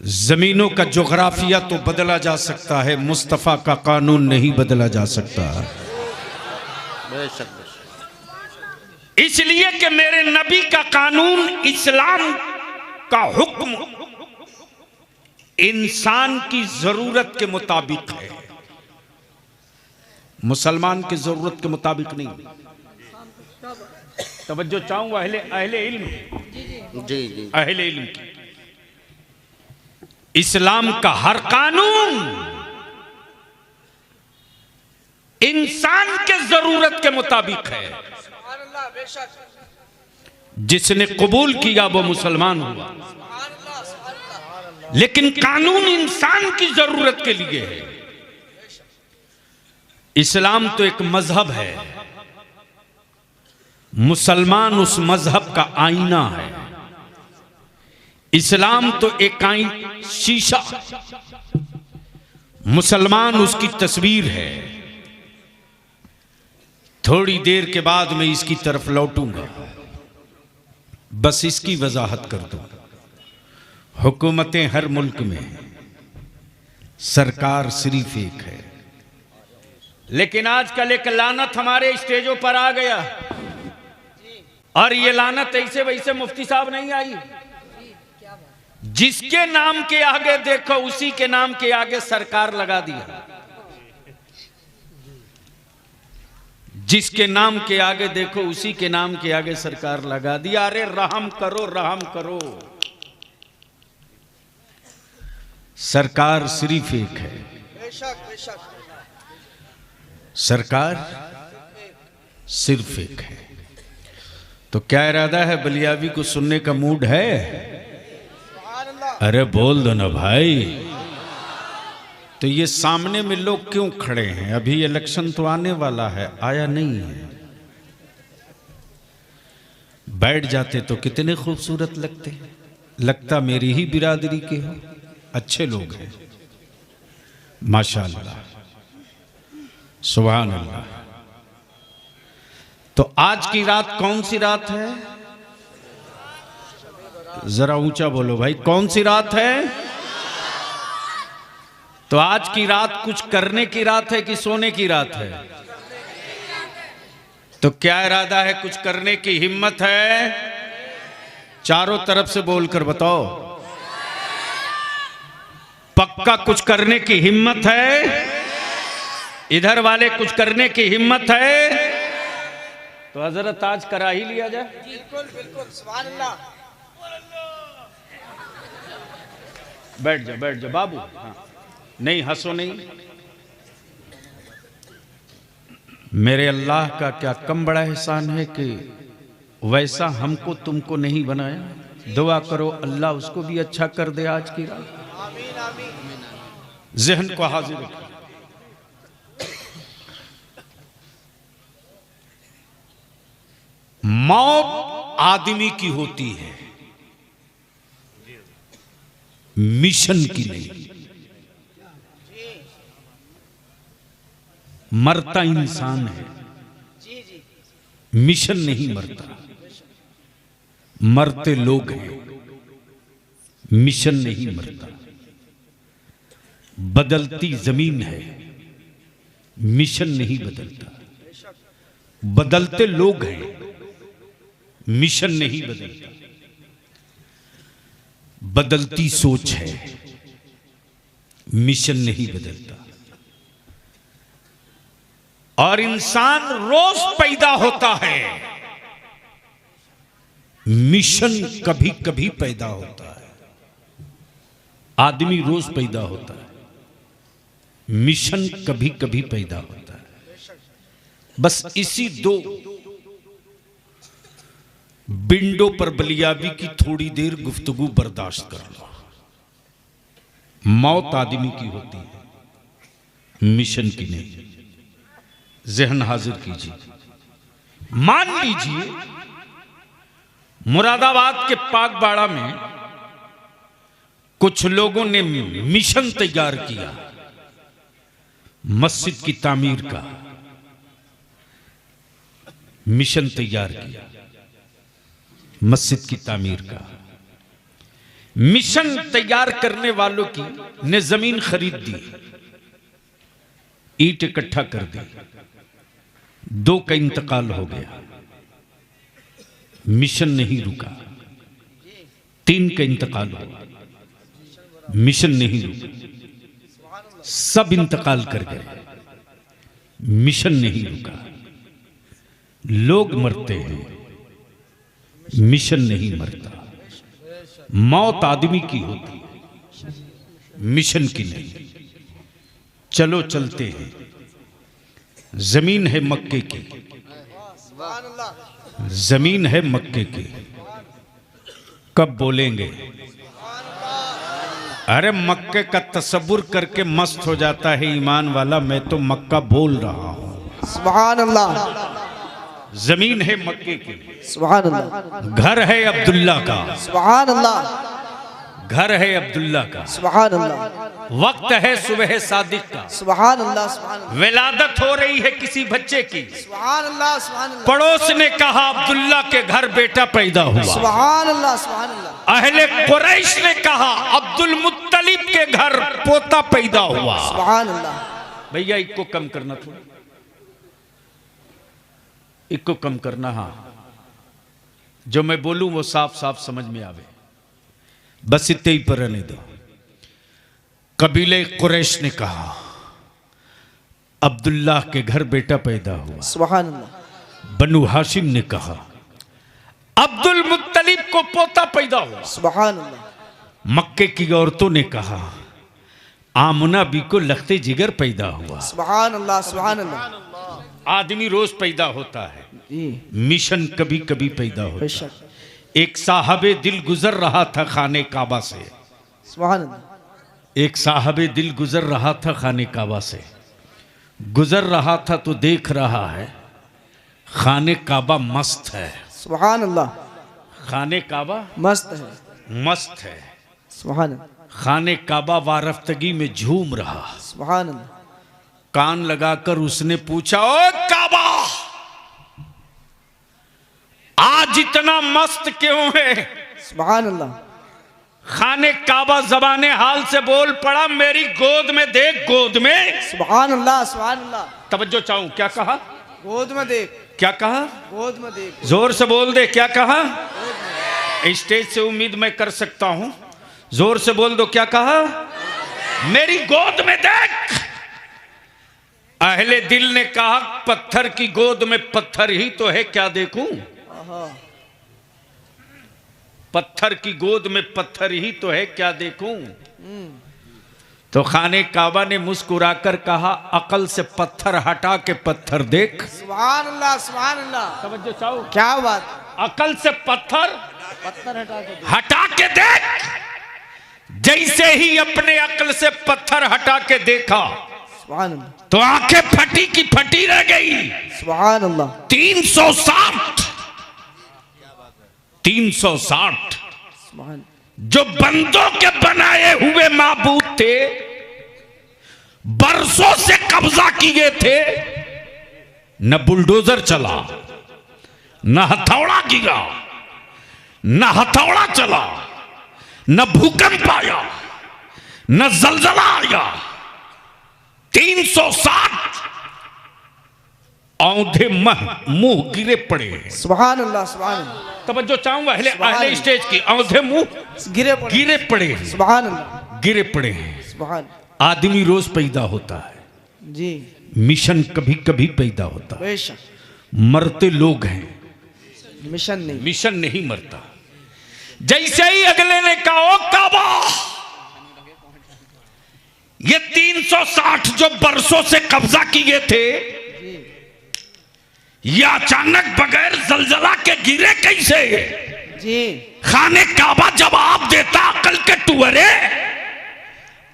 जमीनों का जोग्राफिया तो बदला जा सकता है, मुस्तफ़ा का कानून नहीं बदला जा सकता। इसलिए कि मेरे नबी का कानून, इस्लाम का हुक्म इंसान की जरूरत के मुताबिक है, मुसलमान की जरूरत के मुताबिक नहीं। तवज्जो चाहूंगा अहले इल्म, जी अहले इल्म की। इस्लाम का हर कानून इंसान के जरूरत के मुताबिक है। जिसने कबूल किया वो मुसलमान हुआ, लेकिन कानून इंसान की जरूरत के लिए है। इस्लाम तो एक मजहब है, मुसलमान उस मजहब का आईना है। इस्लाम तो एक शीशा, मुसलमान उसकी तस्वीर है। थोड़ी देर के बाद मैं इसकी तरफ लौटूंगा, बस इसकी वजाहत कर दूं। हुकूमतें हर मुल्क में, सरकार सिर्फ एक है, लेकिन आजकल एक लानत हमारे स्टेजों पर आ गया, और ये लानत ऐसे वैसे मुफ्ती साहब नहीं आई। जिसके नाम के आगे देखो उसी के नाम के आगे सरकार लगा दिया। जिसके नाम के आगे देखो उसी के नाम के आगे सरकार लगा दिया। अरे रहम करो, रहम करो। सरकार सिर्फ एक है, सरकार सिर्फ एक है। तो क्या इरादा है? बलियावी को सुनने का मूड है? अरे बोल दो ना भाई। तो ये सामने में लोग क्यों खड़े हैं? अभी इलेक्शन तो आने वाला है, आया नहीं है। बैठ जाते तो कितने खूबसूरत लगते। लगता मेरी ही बिरादरी के हो, अच्छे लोग हैं माशाअल्लाह, सुभान अल्लाह। तो आज की रात कौन सी रात है? जरा ऊंचा बोलो भाई, कौन सी रात है? तो आज की रात कुछ करने की रात है कि सोने की रात है? तो क्या इरादा है? कुछ करने की हिम्मत है? चारों तरफ से बोलकर बताओ। पक्का कुछ करने की हिम्मत है? इधर वाले कुछ करने की हिम्मत है? तो हजरत आज करा ही लिया जाए। बिल्कुल बिल्कुल, सुभान अल्लाह। बैठ जा, बैठ जा बाबू। हाँ, नहीं हंसो नहीं। मेरे अल्लाह का क्या कम बड़ा एहसान है कि वैसा हमको तुमको नहीं बनाया। दुआ करो अल्लाह उसको भी अच्छा कर दे आज की रात। आमीन आमीन। जहन को हाजिर रखो। मौत आदमी की होती है, मिशन की नहीं। मरता इंसान है, मिशन नहीं मरता। मरते लोग हैं, मिशन नहीं मरता। बदलती जमीन है, मिशन नहीं बदलता। बदलते लोग हैं, मिशन नहीं बदलता। बदलती सोच है, मिशन नहीं बदलता। और इंसान रोज पैदा होता है, मिशन कभी कभी पैदा होता है। आदमी रोज पैदा होता है, मिशन कभी कभी पैदा होता है। बस इसी दो बिंडो पर बलियाबी की थोड़ी देर गुफ्तगू बर्दाश्त कर लो। मौत आदमी की होती है, मिशन की नहीं। जहन हाजिर कीजिए। मान लीजिए मुरादाबाद के पाकबाड़ा में कुछ लोगों ने मिशन तैयार किया मस्जिद की तामीर का। मिशन तैयार किया मस्जिद की तामीर का। मिशन तैयार करने वालों की ने जमीन खरीद दी, ईंट इकट्ठा कर दी, 2 का इंतकाल हो गया, मिशन नहीं रुका। 3 का इंतकाल हुआ, मिशन नहीं रुका। सब इंतकाल कर गए, मिशन नहीं रुका। लोग मरते हैं, मिशन नहीं मरता। मौत आदमी की होती है, मिशन की नहीं। चलो चलते हैं। जमीन है मक्के की, जमीन है मक्के की। कब बोलेंगे? अरे मक्के का तसव्वुर करके मस्त हो जाता है ईमान वाला। मैं तो मक्का बोल रहा हूं। सुभान अल्लाह। जमीन है मक्के की, सुभान अल्लाह। घर है अब्दुल्ला का, सुभान अल्लाह। घर है अब्दुल्ला का। सुभान अल्लाह। वक्त है सुबह सादिक का। सुभान अल्लाह। सुभान अल्लाह। विलादत हो रही है किसी बच्चे की। सुभान अल्लाह। सुभान अल्लाह। पड़ोस ने कहा अब्दुल्ला के घर बेटा पैदा हुआ। सुभान अल्लाह। सुभान अल्लाह। अहले कुरैश ने कहा अब्दुल मुत्तलिब के घर पोता पैदा हुआ। सुभान अल्लाह। भैया इको कम करना, थोड़ा इको कम करना। हाँ, जो मैं बोलूं वो साफ साफ समझ में आवे, बस इतने ही पर रहने दो। कबीले कुरैश ने कहा अब्दुल्लाह के घर बेटा पैदा हुआ। सुभान अल्लाह। बनु हाशिम ने कहा अब्दुल मुत्तलिब को पोता पैदा हुआ। सुभान अल्लाह। मक्के की औरतों ने कहा आमना बी को लखते जिगर पैदा हुआ। सुभान अल्लाह। सुभान अल्लाह। आदमी रोज पैदा होता है, मिशन कभी कभी पैदा होता है। एक साहबे दिल गुजर रहा था खाने काबा से। सुभान अल्लाह। एक साहबे दिल गुजर रहा था खाने काबा से। गुजर रहा था तो देख रहा है खाने काबा मस्त है। सुभान अल्लाह। खाने काबा मस्त है, मस्त है। सुभान अल्लाह। खाने काबा वारफ्तगी में झूम रहा। सुभान अल्लाह। कान लगाकर उसने पूछा ओ काबा, आज इतना मस्त क्यों है? सुभान अल्लाह। खाने काबा जबाने हाल से बोल पड़ा मेरी गोद में देख, गोद में। सुभान अल्लाह। सुभान अल्लाह। तवज्जो चाहूं, क्या कहा? गोद में देख। क्या कहा? गोद में देख। जोर से बोल दे, क्या कहा? स्टेज से उम्मीद मैं कर सकता हूं, जोर से बोल दो, क्या कहा? मेरी गोद में देख। अहले दिल ने कहा पत्थर की गोद में पत्थर ही तो है, क्या देखूं? पत्थर की गोद में पत्थर ही तो है, क्या देखूं? तो खाने काबा ने मुस्कुराकर कहा अकल से पत्थर हटा के पत्थर देख। सुभान अल्लाह। सुभान अल्लाह। तवज्जो चाहो, क्या बात? अकल से पत्थर पत्थर हटा के देख। जैसे ही अपने अकल से पत्थर हटा के देखा सुभान अल्लाह। तो आंखें फटी की फटी रह गई। सुभान अल्लाह। 360 सुभान। जो बंदों के बनाए हुए माबूद थे, बरसों से कब्जा किए थे, न बुलडोजर चला, न हथौड़ा गिरा, न हथौड़ा चला, न भूकंप आया, न जलजला आया। 360 औंधे मुंह गिरे पड़े। सुभान अल्लाह। सुभान अल्लाह। तवज्जो चाहूंगा अहले स्टेज की। औंधे मुंह गिरे पड़े। सुभान अल्लाह। गिरे पड़े। सुभान। आदमी रोज पैदा होता है जी, मिशन कभी कभी पैदा होता है। बेशक। मरते लोग हैं, मिशन नहीं। मिशन नहीं मरता। जैसे ही अगले ने कहा ओ काबा, ये 360 जो बरसों से कब्जा किए थे, ये अचानक बगैर जलजला के गिरे कैसे? जी। खाने काबा जवाब देता अकल के टुअरे,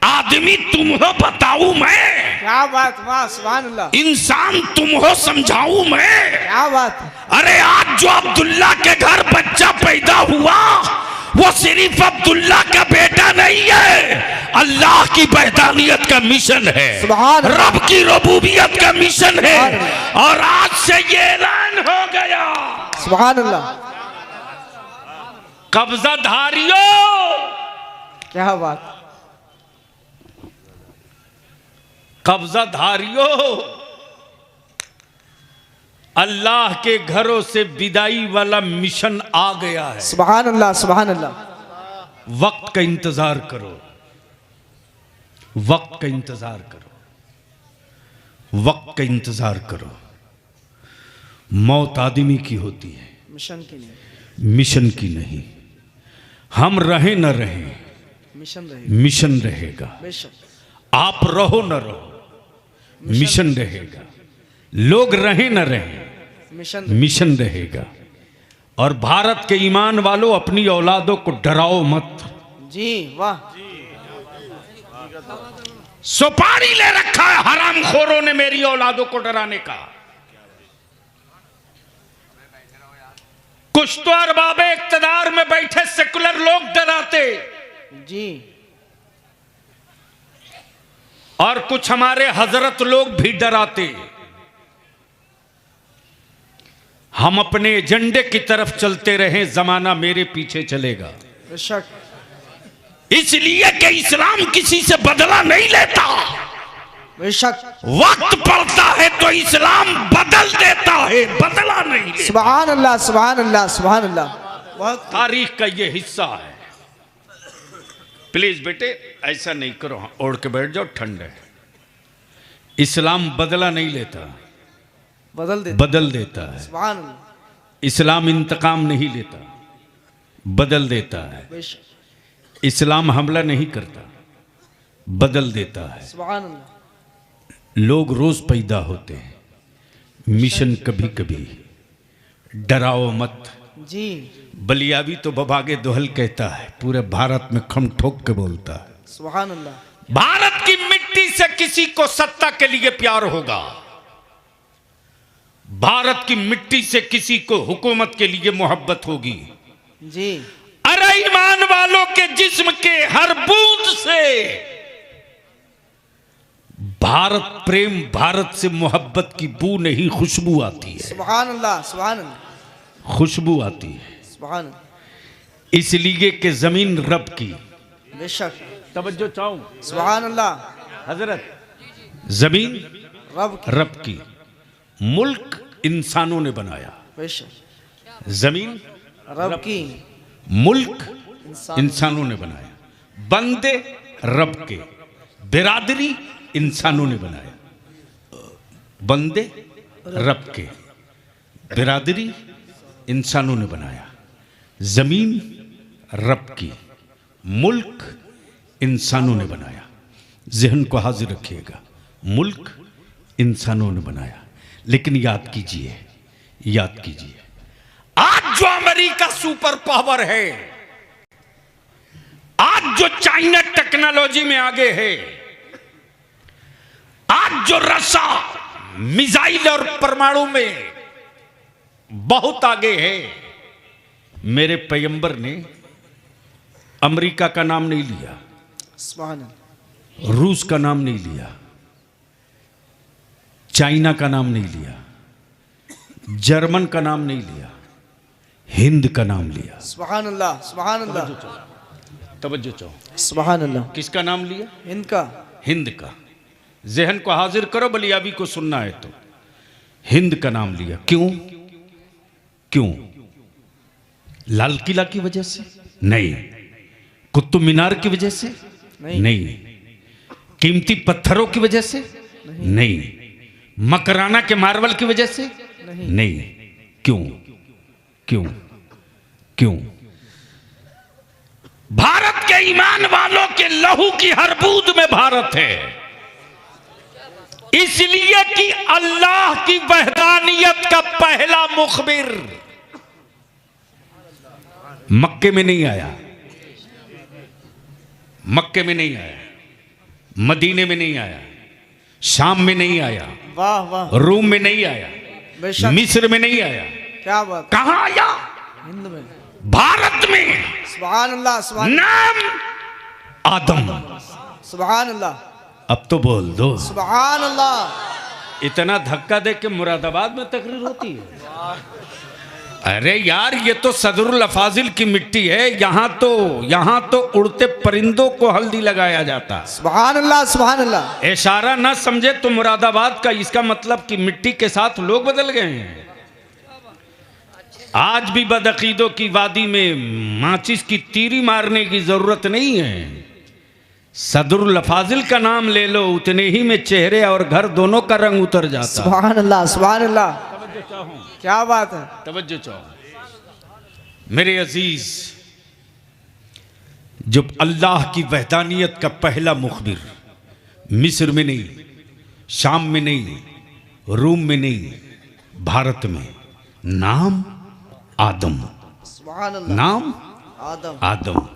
आदमी तुम हो बताऊं मैं, क्या बात? वाह। सुभान अल्लाह। इंसान तुम हो समझाऊं मैं। क्या बात? अरे आज जो अब्दुल्ला के घर बच्चा पैदा हुआ वो सिर्फ अब्दुल्ला का बेटा नहीं है, अल्लाह की वहदानियत का मिशन है, सुभान अल्लाह। रब की रबूबियत का मिशन है। और आज से ये ऐलान हो गया, सुभान अल्लाह। कब्जाधारियों क्या बात। कब्जाधारियों, अल्लाह के घरों से विदाई वाला मिशन आ गया है। सुभान अल्लाह, सुभान अल्लाह। वक्त का इंतजार करो, वक्त का इंतजार करो, वक्त का इंतजार करो। मौत आदमी की होती है, मिशन की नहीं, मिशन की नहीं। हम रहे न रहे, मिशन रहेगा, मिशन रहेगा। बेशक। आप रहो न रहो, मिशन रहेगा। लोग रहे न रहे, मिशन मिशन रहेगा। और भारत के ईमान वालों, अपनी औलादों को डराओ मत। जी वाह। सुपारी ले रखा है हरामखोरों ने मेरी औलादों को डराने का। कुछ तो अरबाबे इक्तदार में बैठे सेकुलर लोग डराते, जी। और कुछ हमारे हजरत लोग भी डराते। हम अपने एजेंडे की तरफ चलते रहे, जमाना मेरे पीछे चलेगा। बेशक। इसलिए कि इस्लाम किसी से बदला नहीं लेता। बेशक। वक्त पड़ता है तो इस्लाम बदल देता है, बदला नहीं लेता। सुभान अल्लाह, सुभान अल्लाह, सुभान अल्लाह। बहुत तारीख का ये हिस्सा है। प्लीज बेटे ऐसा नहीं करो, ओढ़ के बैठ जाओ, ठंड है। इस्लाम बदला नहीं लेता, बदल देता, बदल देता है। सुभान अल्लाह। इस्लाम इंतकाम नहीं लेता, बदल देता है। बेशक। इस्लाम हमला नहीं करता, बदल देता है। सुभान अल्लाह। लोग रोज पैदा होते हैं, मिशन कभी कभी। डराओ मत। जी। बलियावी तो बबागे दोहल कहता है, पूरे भारत में खम ठोक के बोलता है। सुभान अल्लाह। भारत की मिट्टी से किसी को सत्ता के लिए प्यार होगा, भारत की मिट्टी से किसी को हुकूमत के लिए मोहब्बत होगी। जी। अरे ईमान वालों के जिस्म के हर बूंद से भारत प्रेम, भारत से मोहब्बत की बू नहीं, खुशबू आती है। सुभान अल्लाह, सुभान अल्लाह, खुशबू आती है। सुभान अल्लाह। इसलिए कि जमीन रब की। बेशक। तवज्जो चाहूं सुभान अल्लाह। हजरत, जमीन रब। रब की, मुल्क इंसानों ने बनाया। बेशक। जमीन रब की, मुल्क इंसानों ने बनाया। बंदे रब के, बिरादरी इंसानों ने बनाया। बंदे रब के, बिरादरी इंसानों ने बनाया। जमीन रब की, मुल्क इंसानों ने बनाया। जहन को हाजिर रखिएगा, मुल्क इंसानों ने बनाया। लेकिन याद कीजिए, याद कीजिए, आज जो अमेरिका सुपर पावर है, आज जो चाइना टेक्नोलॉजी में आगे है, आज जो रसा मिसाइल और परमाणु में बहुत आगे है, मेरे पैगंबर ने अमेरिका का नाम नहीं लिया, सुभान अल्लाह। रूस का नाम नहीं लिया, चाइना का नाम नहीं लिया, जर्मन का नाम नहीं लिया, हिंद का नाम लिया। सुभान अल्लाह, सुभान अल्लाह, तवज्जो चाहो। सुभान अल्लाह। किसका नाम लिया? इनका। हिंद का। जहन को हाजिर करो, बलियाबी को सुनना है तो। हिंद का नाम लिया। क्यों? क्यों? लाल किला की वजह से नहीं, कुतुब मीनार की वजह से नहीं, कीमती पत्थरों की वजह से नहीं, मकराना के मार्बल की वजह से नहीं। क्यों? क्यों? क्यों? भारत के ईमान वालों के लहू की हर बूंद में भारत है। इसलिए कि अल्लाह की वहदानियत का पहला मुखबिर मक्के में नहीं आया, मक्के में नहीं आया, मदीने में नहीं आया, शाम में नहीं आया, वाह वाह, रूम में नहीं आया, बेशक। मिस्र में नहीं आया। क्या बात। कहां आया? हिंद में। भारत में। सुभान अल्लाह, सुभान, नाम आदम। सुभान अल्लाह, अब तो बोल दो। सुभान अल्लाह। इतना धक्का दे के मुरादाबाद में तकरीर होती है। अरे यार ये तो सदरुल अफाजिल की मिट्टी है, यहाँ तो उड़ते परिंदों को हल्दी लगाया जाता। सुभान अल्लाह सुभान अल्लाह। इशारा ना समझे तो मुरादाबाद का, इसका मतलब कि मिट्टी के साथ लोग बदल गए हैं। आज भी बदअकीदों की वादी में माचिस की तीरी मारने की जरूरत नहीं है। सदरुल अफाजिल का नाम ले लो, उतने ही में चेहरे और घर दोनों का रंग उतर जाता। सुभान अल्लाह सुभान अल्लाह। क्या बात है, तवज्जो चाहो मेरे अजीज। जब अल्लाह की वहदानियत का पहला मुखबिर मिस्र में नहीं, शाम में नहीं, रूम में नहीं, भारत में, नाम आदम। सुभान अल्लाह। नाम आदम। आदम।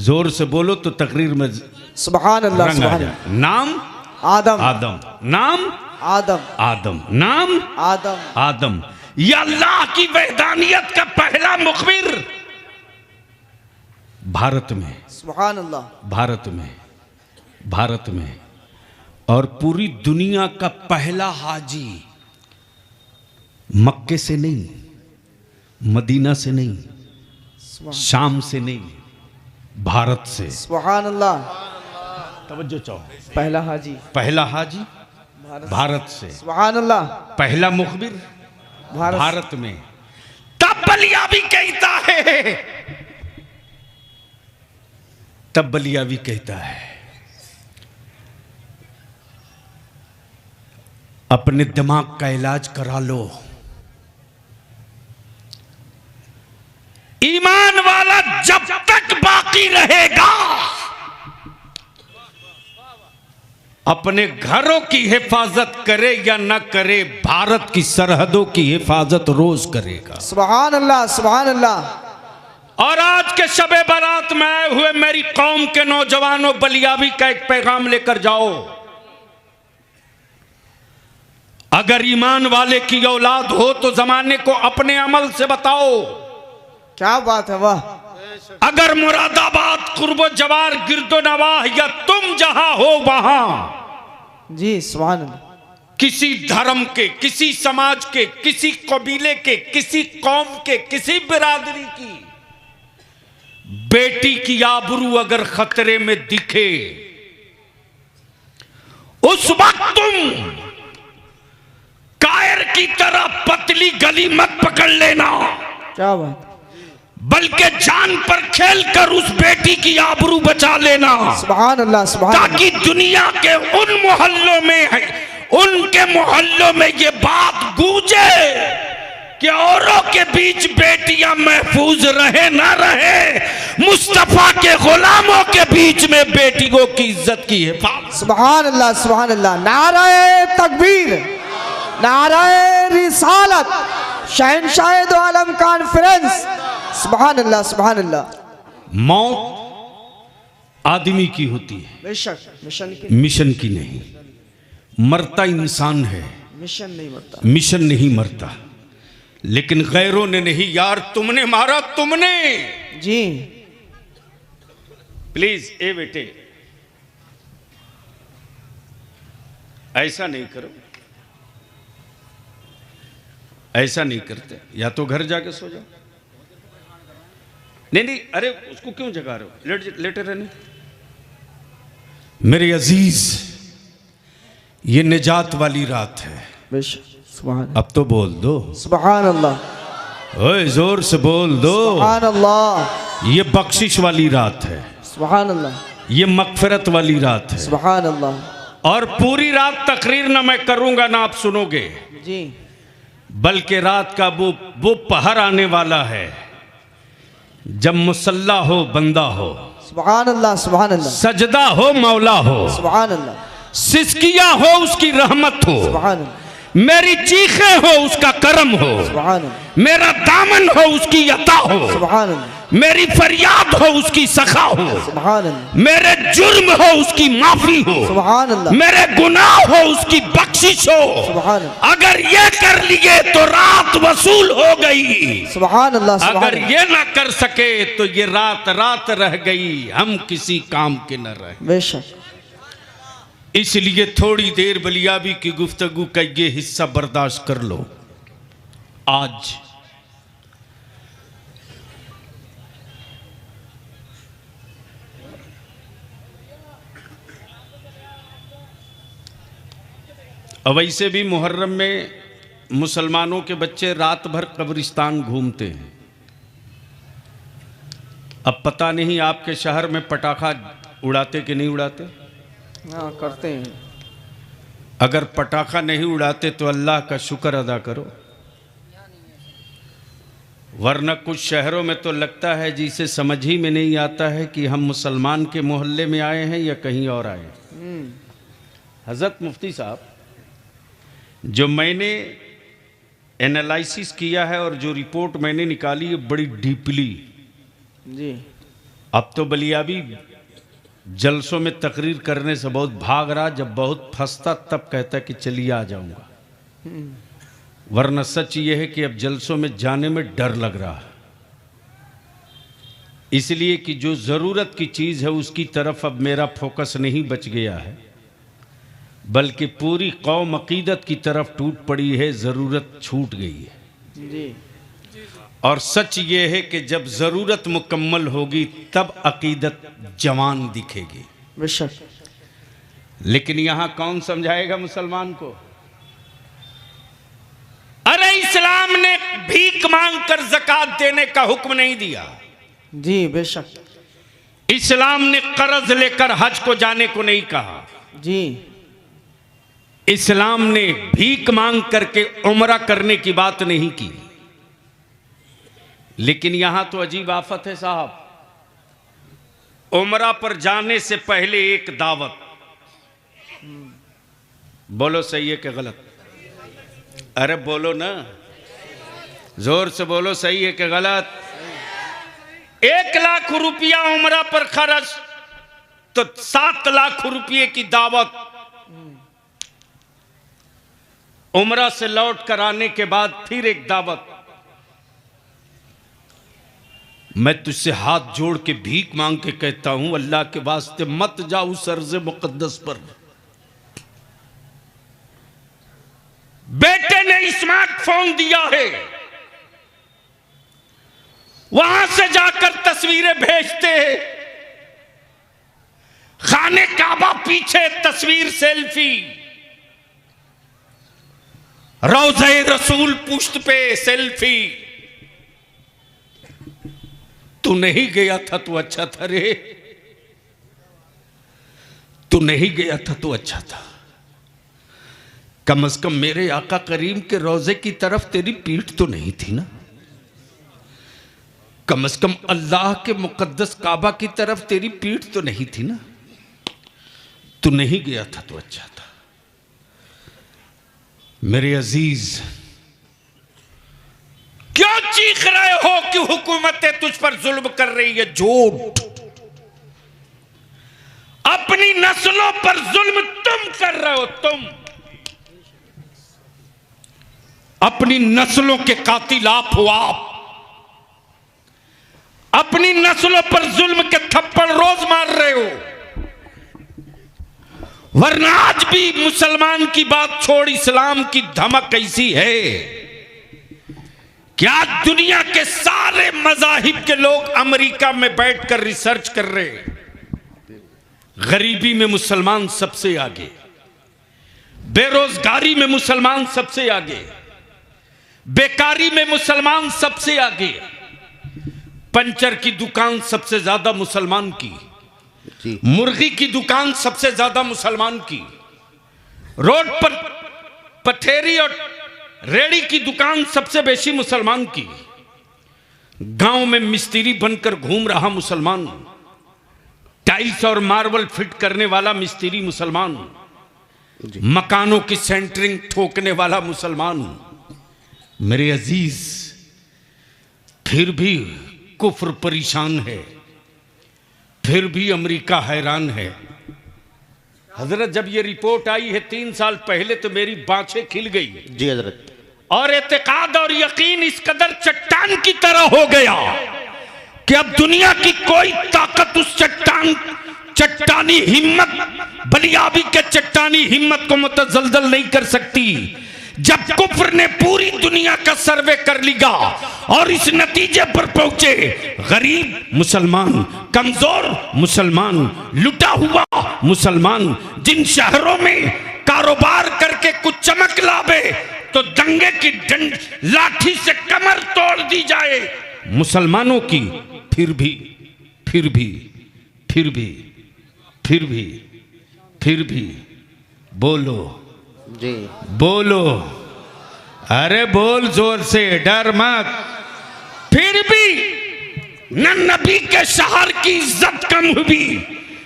जोर से बोलो तो तकरीर में सुभान अल्लाह रंग आ सुभान जाए। अल्लाह। नाम आदम। आदम, नाम आदम। आदम, नाम आदम। आदम। ये अल्लाह की वहदानियत का पहला मुखबिर भारत में, सुभान अल्लाह। भारत में और पूरी दुनिया का पहला हाजी मक्के से नहीं, मदीना से नहीं, शाम से नहीं, भारत से। सुभान अल्लाह। तवज्जो चाहो, पहला हाजी भारत से। सुभान अल्लाह। पहला मुखबिर भारत में। तब बलियावी कहता है, तब बलियावी कहता है अपने दिमाग का इलाज करा लो। ईमान वाला जब तक बाकी रहेगा अपने घरों की हिफाजत करे या न करे, भारत की सरहदों की हिफाजत रोज करेगा। सुभान अल्लाह सुभान अल्लाह। और आज के शबे बारात में आए हुए मेरी कौम के नौजवानों, बलियावी का एक पैगाम लेकर जाओ। अगर ईमान वाले की औलाद हो तो जमाने को अपने अमल से बताओ। क्या बात है, वाह। अगर मुरादाबाद कुर्बो जवार गिरदो नवाह या तुम जहां हो वहां जी सुभान अल्लाह, किसी धर्म के, किसी समाज के, किसी कबीले के, किसी कौम के, किसी बिरादरी की बेटी की आबरू अगर खतरे में दिखे, उस वक्त तुम कायर की तरह पतली गली मत पकड़ लेना, क्या बात, बल्कि जान पर खेलकर उस बेटी की आबरू बचा लेना। सुभान अल्लाह सुभान अल्लाह। ताकि दुनिया के उन मोहल्लों में, उनके मोहल्लों में ये बात गूंजे कि औरों के बीच बेटियां महफूज रहे ना रहे, मुस्तफा के गुलामों के बीच में बेटियों की इज्जत की हिफाजत। सुभान अल्लाह सुभान अल्लाह। नाराए तकबीर, नाराए रिसालत, शहंशाह दो आलम कॉन्फ्रेंस। सुभान अल्लाह सुभान अल्लाह। मौत आदमी की होती है, बेशक मिशन की नहीं। मरता इंसान है, मिशन नहीं मरता, मिशन नहीं मरता। लेकिन गैरों ने नहीं, यार तुमने मारा, तुमने। जी प्लीज ए बेटे ऐसा नहीं करो, ऐसा नहीं करते, या तो घर जाके सो जाओ। नहीं, अरे उसको क्यों जगा रहे हो, लेटे रहने। मेरे अजीज, ये निजात वाली रात है। बेशक सुभान, अब तो बोल दो सुभान अल्लाह, ओए जोर से बोल दो सुभान अल्लाह। ये बख्शिश वाली रात है, सुभान अल्लाह, ये मगफिरत वाली रात है। सुभान अल्लाह। और पूरी रात तकरीर ना मैं करूंगा ना आप सुनोगे जी, बल्कि रात का वो पहर आने वाला है जब मुसल्ला हो बंदा हो, सुभान अल्लाह सुभान अल्लाह, सजदा हो मौला हो, सुभान अल्लाह, सिसकियां हो उसकी रहमत हो, सुभान अल्लाह, मेरी चीखें हो उसका करम हो, सुभान अल्लाह, मेरा दामन हो उसकी अता हो, सुभान अल्लाह, मेरी फरियाद हो उसकी सखा हो, सुभान अल्लाह, मेरे जुर्म हो उसकी माफी हो, सुभान अल्लाह, मेरे गुनाह हो उसकी बख्शिश हो। सुभान अल्लाह, अगर ये कर लिए तो रात वसूल हो गई, सुभान अल्लाह, सुभान अगर अल्लाह। ये ना कर सके तो ये रात रात रह गई, हम किसी काम के न रहे। बेशक, इसलिए थोड़ी देर बलियाबी की गुफ्तगू का ये हिस्सा बर्दाश्त कर लो। आज और वैसे भी मुहर्रम में मुसलमानों के बच्चे रात भर कब्रिस्तान घूमते हैं। अब पता नहीं आपके शहर में पटाखा उड़ाते कि नहीं उड़ाते? हाँ करते हैं। अगर पटाखा नहीं उड़ाते तो अल्लाह का शुक्र अदा करो, वरना कुछ शहरों में तो लगता है जिसे समझ ही में नहीं आता है कि हम मुसलमान के मोहल्ले में आए हैं या कहीं और आए हैं। हज़रत मुफ्ती साहब, जो मैंने एनालिसिस किया है और जो रिपोर्ट मैंने निकाली है बड़ी डीपली जी। अब तो बलियाबी जलसों में तकरीर करने से बहुत भाग रहा, जब बहुत फंसता तब कहता कि चलिए आ जाऊंगा, वरना सच ये है कि अब जलसों में जाने में डर लग रहा है, इसलिए कि जो ज़रूरत की चीज़ है उसकी तरफ अब मेरा फोकस नहीं बच गया है, बल्कि पूरी कौम अकीदत की तरफ टूट पड़ी है, ज़रूरत छूट गई है जी। और सच ये है कि जब ज़रूरत मुकम्मल होगी तब अकीदत जवान दिखेगी। बेशक। लेकिन यहां कौन समझाएगा मुसलमान को? अरे इस्लाम ने भीख मांगकर ज़कात देने का हुक्म नहीं दिया जी। बेशक। इस्लाम ने कर्ज लेकर हज को जाने को नहीं कहा जी। इस्लाम ने भीख मांग करके उम्रा करने की बात नहीं की। लेकिन यहां तो अजीब आफत है साहब, उम्रा पर जाने से पहले एक दावत। बोलो सही है कि गलत? अरे बोलो ना, जोर से बोलो, सही है कि गलत? 1 लाख रुपया उम्रा पर खर्च तो 7 लाख रुपये की दावत। उम्रा से लौट कर आने के बाद फिर एक दावत। मैं तुझसे हाथ जोड़ के भीख मांग के कहता हूं, अल्लाह के वास्ते मत जा उस अर्ज़ मुक़द्दस पर। बेटे ने स्मार्टफोन दिया है, वहां से जाकर तस्वीरें भेजते हैं, खाने काबा पीछे तस्वीर सेल्फी, रोज़े रसूल पुश्त पे सेल्फी। तू नहीं गया था तो अच्छा था रे, तू नहीं गया था तो अच्छा था। कम से कम मेरे आका करीम के रोजे की तरफ तेरी पीठ तो नहीं थी ना, कम से कम अल्लाह के मुकद्दस काबा की तरफ तेरी पीठ तो नहीं थी ना। तू नहीं गया था तो अच्छा था। मेरे अजीज, क्यों चीख रहे हो कि हुकूमतें तुझ पर जुल्म कर रही है? झूठ। अपनी नस्लों पर जुल्म तुम कर रहे हो, तुम अपनी नस्लों के कातिल आप हो। आप अपनी नस्लों पर जुल्म के थप्पड़ रोज मार रहे हो, वरना आज भी मुसलमान की बात छोड़ इस्लाम की धमक ऐसी है कि आज दुनिया के सारे मज़ाहिब के लोग अमेरिका में बैठकर रिसर्च कर रहे हैं। गरीबी में मुसलमान सबसे आगे, बेरोजगारी में मुसलमान सबसे आगे, बेकारी में मुसलमान सबसे आगे, पंचर की दुकान सबसे ज्यादा मुसलमान की, मुर्गी की दुकान सबसे ज्यादा मुसलमान की, रोड पर पथेरी और रेड़ी की दुकान सबसे बेशी मुसलमान की, गांव में मिस्त्री बनकर घूम रहा मुसलमान, टाइल्स और मार्बल फिट करने वाला मिस्त्री मुसलमान, मकानों की सेंटरिंग ठोकने वाला मुसलमान। मेरे अजीज, फिर भी कुफ्र परेशान है, फिर भी अमेरिका हैरान है। हजरत, जब ये रिपोर्ट आई है 3 साल पहले तो मेरी बाँछें खिल गई जी हजरत। और एतकाद और यकीन इस कदर चट्टान की तरह हो गया कि अब दुनिया की कोई ताकत उस चट्टानी हिम्मत, बलियाबी के चट्टानी हिम्मत को मुतज़लज़ल नहीं कर सकती। जब कुफ्र ने पूरी दुनिया का सर्वे कर लिया और इस नतीजे पर पहुंचे, गरीब मुसलमान, कमजोर मुसलमान, लुटा हुआ मुसलमान, जिन शहरों में कारोबार कर के कुछ चमक लावे तो दंगे की डंड लाठी से कमर तोड़ दी जाए मुसलमानों की, फिर भी बोलो जी, बोलो, अरे बोल जोर से, डर मत। फिर भी न नबी के शहर की इज्जत कम हुई,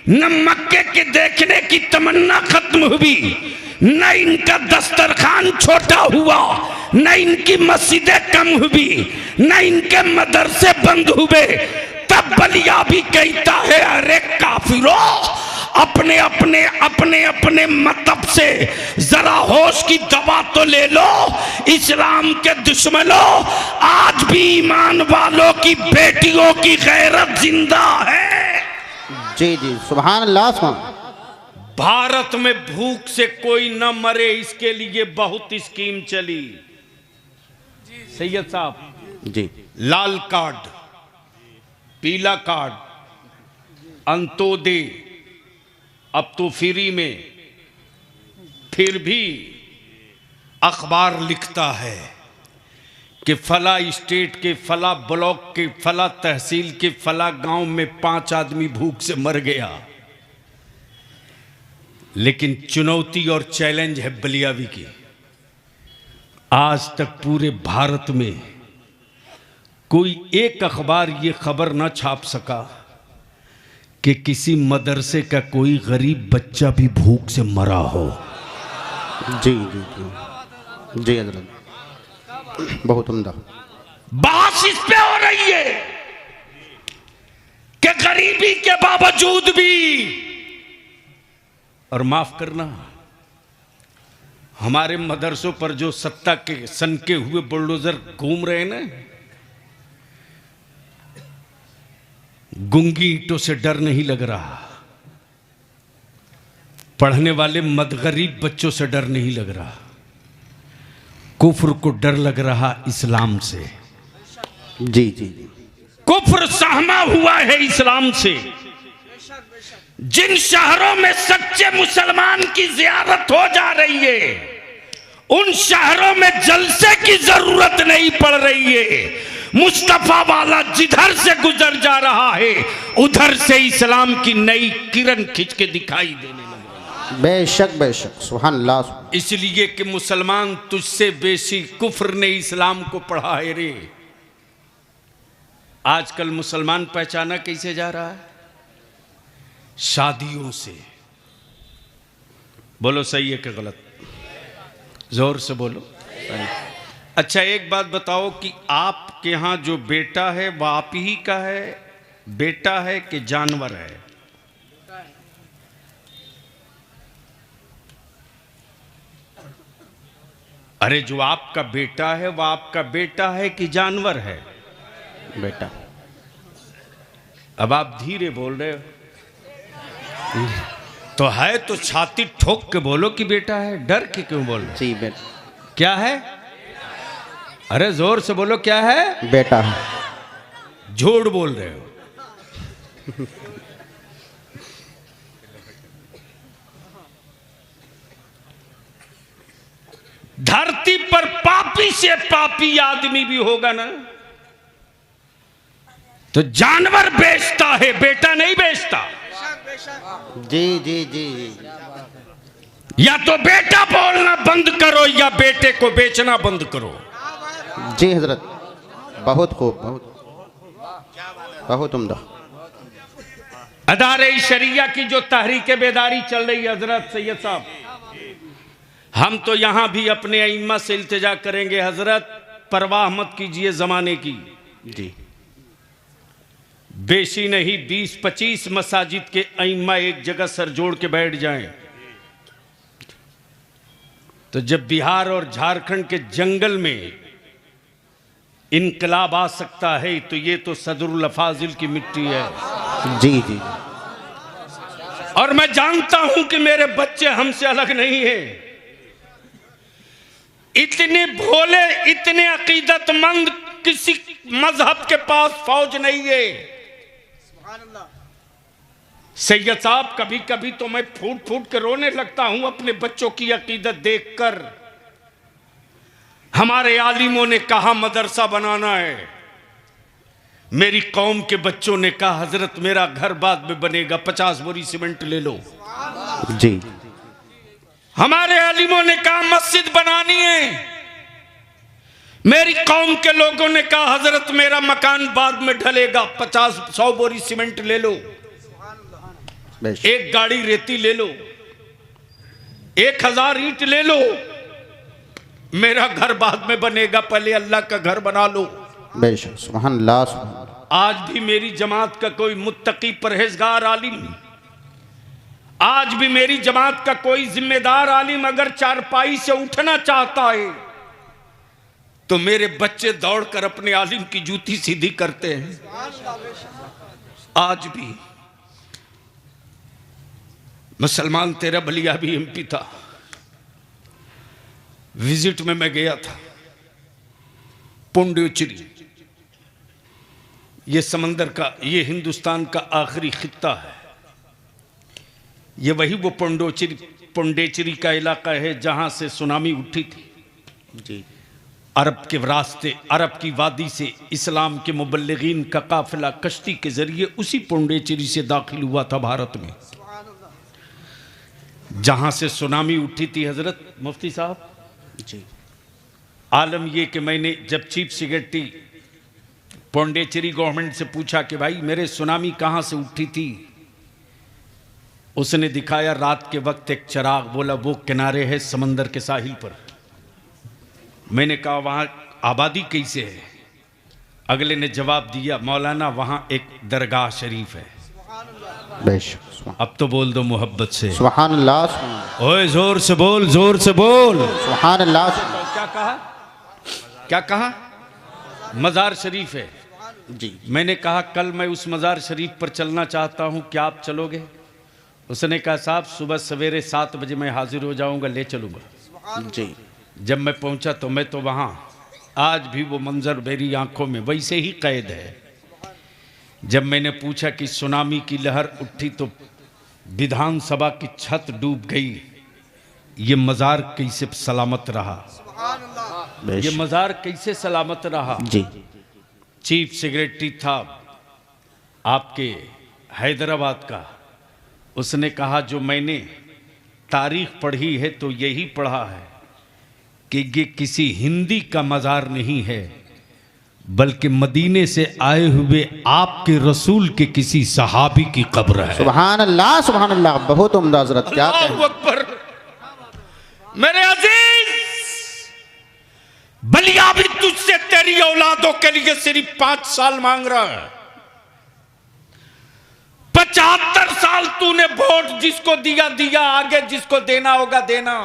न मक्के के देखने की तमन्ना खत्म हुई, न इनका दस्तरखान छोटा हुआ, न इनकी मस्जिदें कम हुई, न इनके मदरसे बंद हुए। तब बलिया भी कहता है, अरे काफिरों, अपने अपने मतलब से जरा होश की दवा तो ले लो। इस्लाम के दुश्मनों, आज भी ईमान वालों की बेटियों की गैरत जिंदा है। जी जी, सुभान अल्लाह, सुभान। भारत में भूख से कोई न मरे, इसके लिए बहुत स्कीम चली। सैयद साहब जी, लाल कार्ड, पीला कार्ड, अंत्योदय, अब तो फ्री में। फिर भी अखबार लिखता है कि फला स्टेट के फला ब्लॉक के फला तहसील के फला गांव में 5 आदमी भूख से मर गया। लेकिन चुनौती और चैलेंज है बलियावी की, आज तक पूरे भारत में कोई एक अखबार ये खबर ना छाप सका कि किसी मदरसे का कोई गरीब बच्चा भी भूख से मरा हो। जी जी जी जी हजरत, बहुत उम्दा। बात इस पे हो रही है कि गरीबी के बावजूद भी, और माफ करना, हमारे मदरसों पर जो सत्ता के सनके हुए बुलडोजर घूम रहे हैं ना, गुंगी ईंटों से डर नहीं लग रहा, पढ़ने वाले मदगरीब बच्चों से डर नहीं लग रहा, कुफ्र को डर लग रहा इस्लाम से। जी जी जी, कुफ्र सहमा हुआ है इस्लाम से। जिन शहरों में सच्चे मुसलमान की जियारत हो जा रही है, उन शहरों में जलसे की जरूरत नहीं पड़ रही है। मुस्तफा वाला जिधर से गुजर जा रहा है, उधर से इस्लाम की नई किरण खिंच के दिखाई देने लगी। बेशक बेशक, सुभान अल्लाह। इसलिए कि मुसलमान तुझसे बेसी कुफ्र ने इस्लाम को पढ़ा है रे। आजकल मुसलमान पहचाना कैसे जा रहा है? शादियों से। बोलो सही है कि गलत? जोर से बोलो। अच्छा एक बात बताओ कि आपके यहां जो बेटा है वह आप ही का है, बेटा है कि जानवर है? अरे जो आपका बेटा है वह आपका बेटा है कि जानवर है? बेटा। अब आप धीरे बोल रहे हो तो है तो छाती ठोक के बोलो कि बेटा है, डर के क्यों बोल रहे? जी बेटा। क्या है? अरे जोर से बोलो, क्या है? बेटा है। झूठ बोल रहे हो। धरती पर पापी से पापी आदमी भी होगा ना, तो जानवर बेचता है, बेटा नहीं बेचता। जी जी जी जी, या तो बेटा बोलना बंद करो या बेटे को बेचना बंद करो। जी हजरत, बहुत खूब, बहुत उम्दा। अदारे शरिया की जो तहरीक बेदारी चल रही है हजरत सैयद साहब, हम तो यहां भी अपने अइम्मा से इल्तिजा करेंगे, हजरत परवाह मत कीजिए जमाने की। जी, बेशी नहीं 20-25 मसाजिद के अइम्मा एक जगह सर जोड़ के बैठ जाएं, तो जब बिहार और झारखंड के जंगल में इनकलाब आ सकता है, तो ये तो सदरुल अफाजिल की मिट्टी है। जी जी, और मैं जानता हूं कि मेरे बच्चे हमसे अलग नहीं हैं। इतने भोले, इतने अकीदतमंद किसी मजहब के पास फौज नहीं है। सैयद साहब, कभी कभी तो मैं फूट फूट के रोने लगता हूं अपने बच्चों की अकीदत देखकर। हमारे आलिमों ने कहा मदरसा बनाना है, मेरी कौम के बच्चों ने कहा हजरत मेरा घर बाद में बनेगा, 50 बोरी सीमेंट ले लो। जी। हमारे आलिमों ने कहा मस्जिद बनानी है, मेरी कौम के लोगों ने कहा हजरत मेरा मकान बाद में ढलेगा, 50-100 बोरी सीमेंट ले लो, एक गाड़ी रेती ले लो, 1000 ईंट ले लो, मेरा घर बाद में बनेगा, पहले अल्लाह का घर बना लो। बेशक, सुभान अल्लाह, सुभान अल्लाह। आज भी मेरी जमात का कोई मुत्तकी परहेजगार आलिम, आज भी मेरी जमात का कोई जिम्मेदार आलिम अगर चारपाई से उठना चाहता है तो मेरे बच्चे दौड़कर अपने आलिम की जूती सीधी करते हैं। आज भी मुसलमान तेरा बलिया भी एमपी था, विजिट में मैं गया था पुंडुचेरी, ये समंदर का, ये हिंदुस्तान का आखिरी खित्ता है, ये वही वो पुंडुचेरी का इलाका है जहां से सुनामी उठी थी। जी। अरब के रास्ते, अरब की वादी से इस्लाम के मुबल्लिगीन का काफिला कश्ती के जरिए उसी पुंडुचेरी से दाखिल हुआ था भारत में, जहां से सुनामी उठी थी। हजरत मुफ्ती साहब जी। आलम ये कि मैंने जब चीफ सेक्रेटरी पुंडुचेरी गवर्नमेंट से पूछा कि भाई मेरे सुनामी कहां से उठी थी, उसने दिखाया रात के वक्त एक चिराग, बोला वो किनारे है समंदर के साहिल पर। मैंने कहा वहां आबादी कैसे है? अगले ने जवाब दिया मौलाना वहां एक दरगाह शरीफ है। बेशक, अब तो बोल दो मोहब्बत से सुभान अल्लाह, सुभान अल्लाह। ओए जोर से बोल, जोर से बोल। सुभान अल्लाह। क्या कहा? क्या कहा? मज़ार शरीफ है। जी। मैंने कहा कल मैं उस मज़ार शरीफ पर चलना चाहता हूं, क्या आप चलोगे? उसने कहा साहब सुबह सवेरे 7 बजे मैं हाजिर हो जाऊंगा, ले चलूंगा। जी। जब मैं पहुंचा तो मैं तो वहां, आज भी वो मंजर मेरी आंखों में वैसे ही कैद है। जब मैंने पूछा कि सुनामी की लहर उठी तो विधानसभा की छत डूब गई, ये मज़ार कैसे सलामत रहा? ये मज़ार कैसे सलामत रहा? जी। चीफ सेक्रेटरी था आपके हैदराबाद का, उसने कहा जो मैंने तारीख पढ़ी है तो यही पढ़ा है कि ये किसी हिंदी का मज़ार नहीं है, बल्कि मदीने से आए हुए आपके रसूल के किसी सहाबी की कब्र है। सुभान अल्लाह, सुभान अल्लाह। बहुत उम्दा हजरत, क्या कहें। अल्लाहु अकबर। मेरे अजीज, बलिया भी तुझसे तेरी औलादों के लिए सिर्फ 5 साल मांग रहा है। 75 साल तूने वोट जिसको दिया दिया, आगे जिसको देना होगा देना।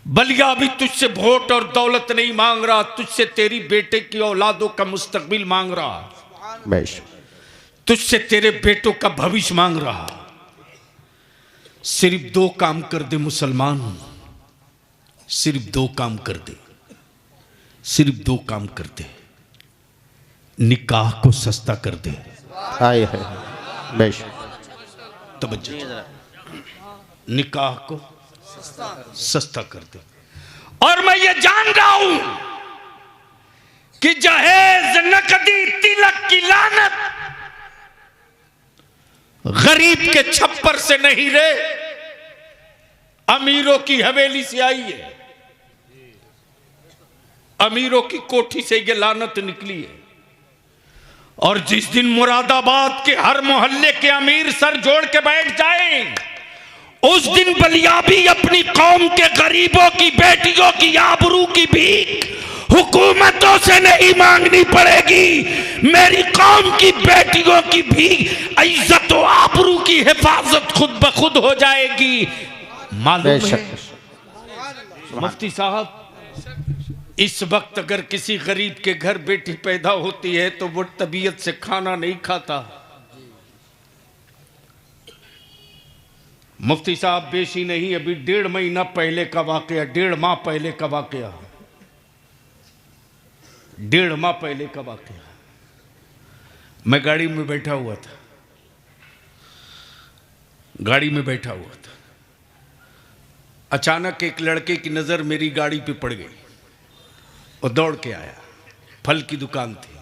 बलिया भी तुझसे वोट और दौलत नहीं मांग रहा, तुझसे तेरी बेटे की औलादों का मुस्तकबिल मांग रहा, तुझसे तेरे बेटों का भविष्य मांग रहा। सिर्फ 2 काम कर दे मुसलमान, सिर्फ 2 काम कर दे, सिर्फ 2 काम कर दे। निकाह को सस्ता कर दे। हाय हाय, बेशक। तवज्जो, निकाह को सस्ता कर दे। और मैं ये जान रहा हूं कि जहेज, नकदी, तिलक की लानत गरीब के छप्पर से नहीं रे, अमीरों की हवेली से आई है, अमीरों की कोठी से ये लानत निकली है। और जिस दिन मुरादाबाद के हर मोहल्ले के अमीर सर जोड़ के बैठ जाएं, उस दिन बलिया भी अपनी कौम के गरीबों की बेटियों की आबरू की भीख हुकूमतों से नहीं मांगनी पड़ेगी। मेरी कौम की बेटियों की भीख, इज्जत और आबरू की हिफाजत खुद ब खुद हो जाएगी। मालूम है मुफ्ती साहब, इस वक्त अगर किसी गरीब के घर बेटी पैदा होती है तो वो तबीयत से खाना नहीं खाता। मुफ्ती साहब बेशी नहीं, अभी 1.5 महीना पहले का वाकया, 1.5 माह पहले का वाकया, 1.5 माह पहले का वाकया। मैं गाड़ी में बैठा हुआ था, गाड़ी में बैठा हुआ था। अचानक एक लड़के की नज़र मेरी गाड़ी पे पड़ गई और दौड़ के आया। फल की दुकान थी।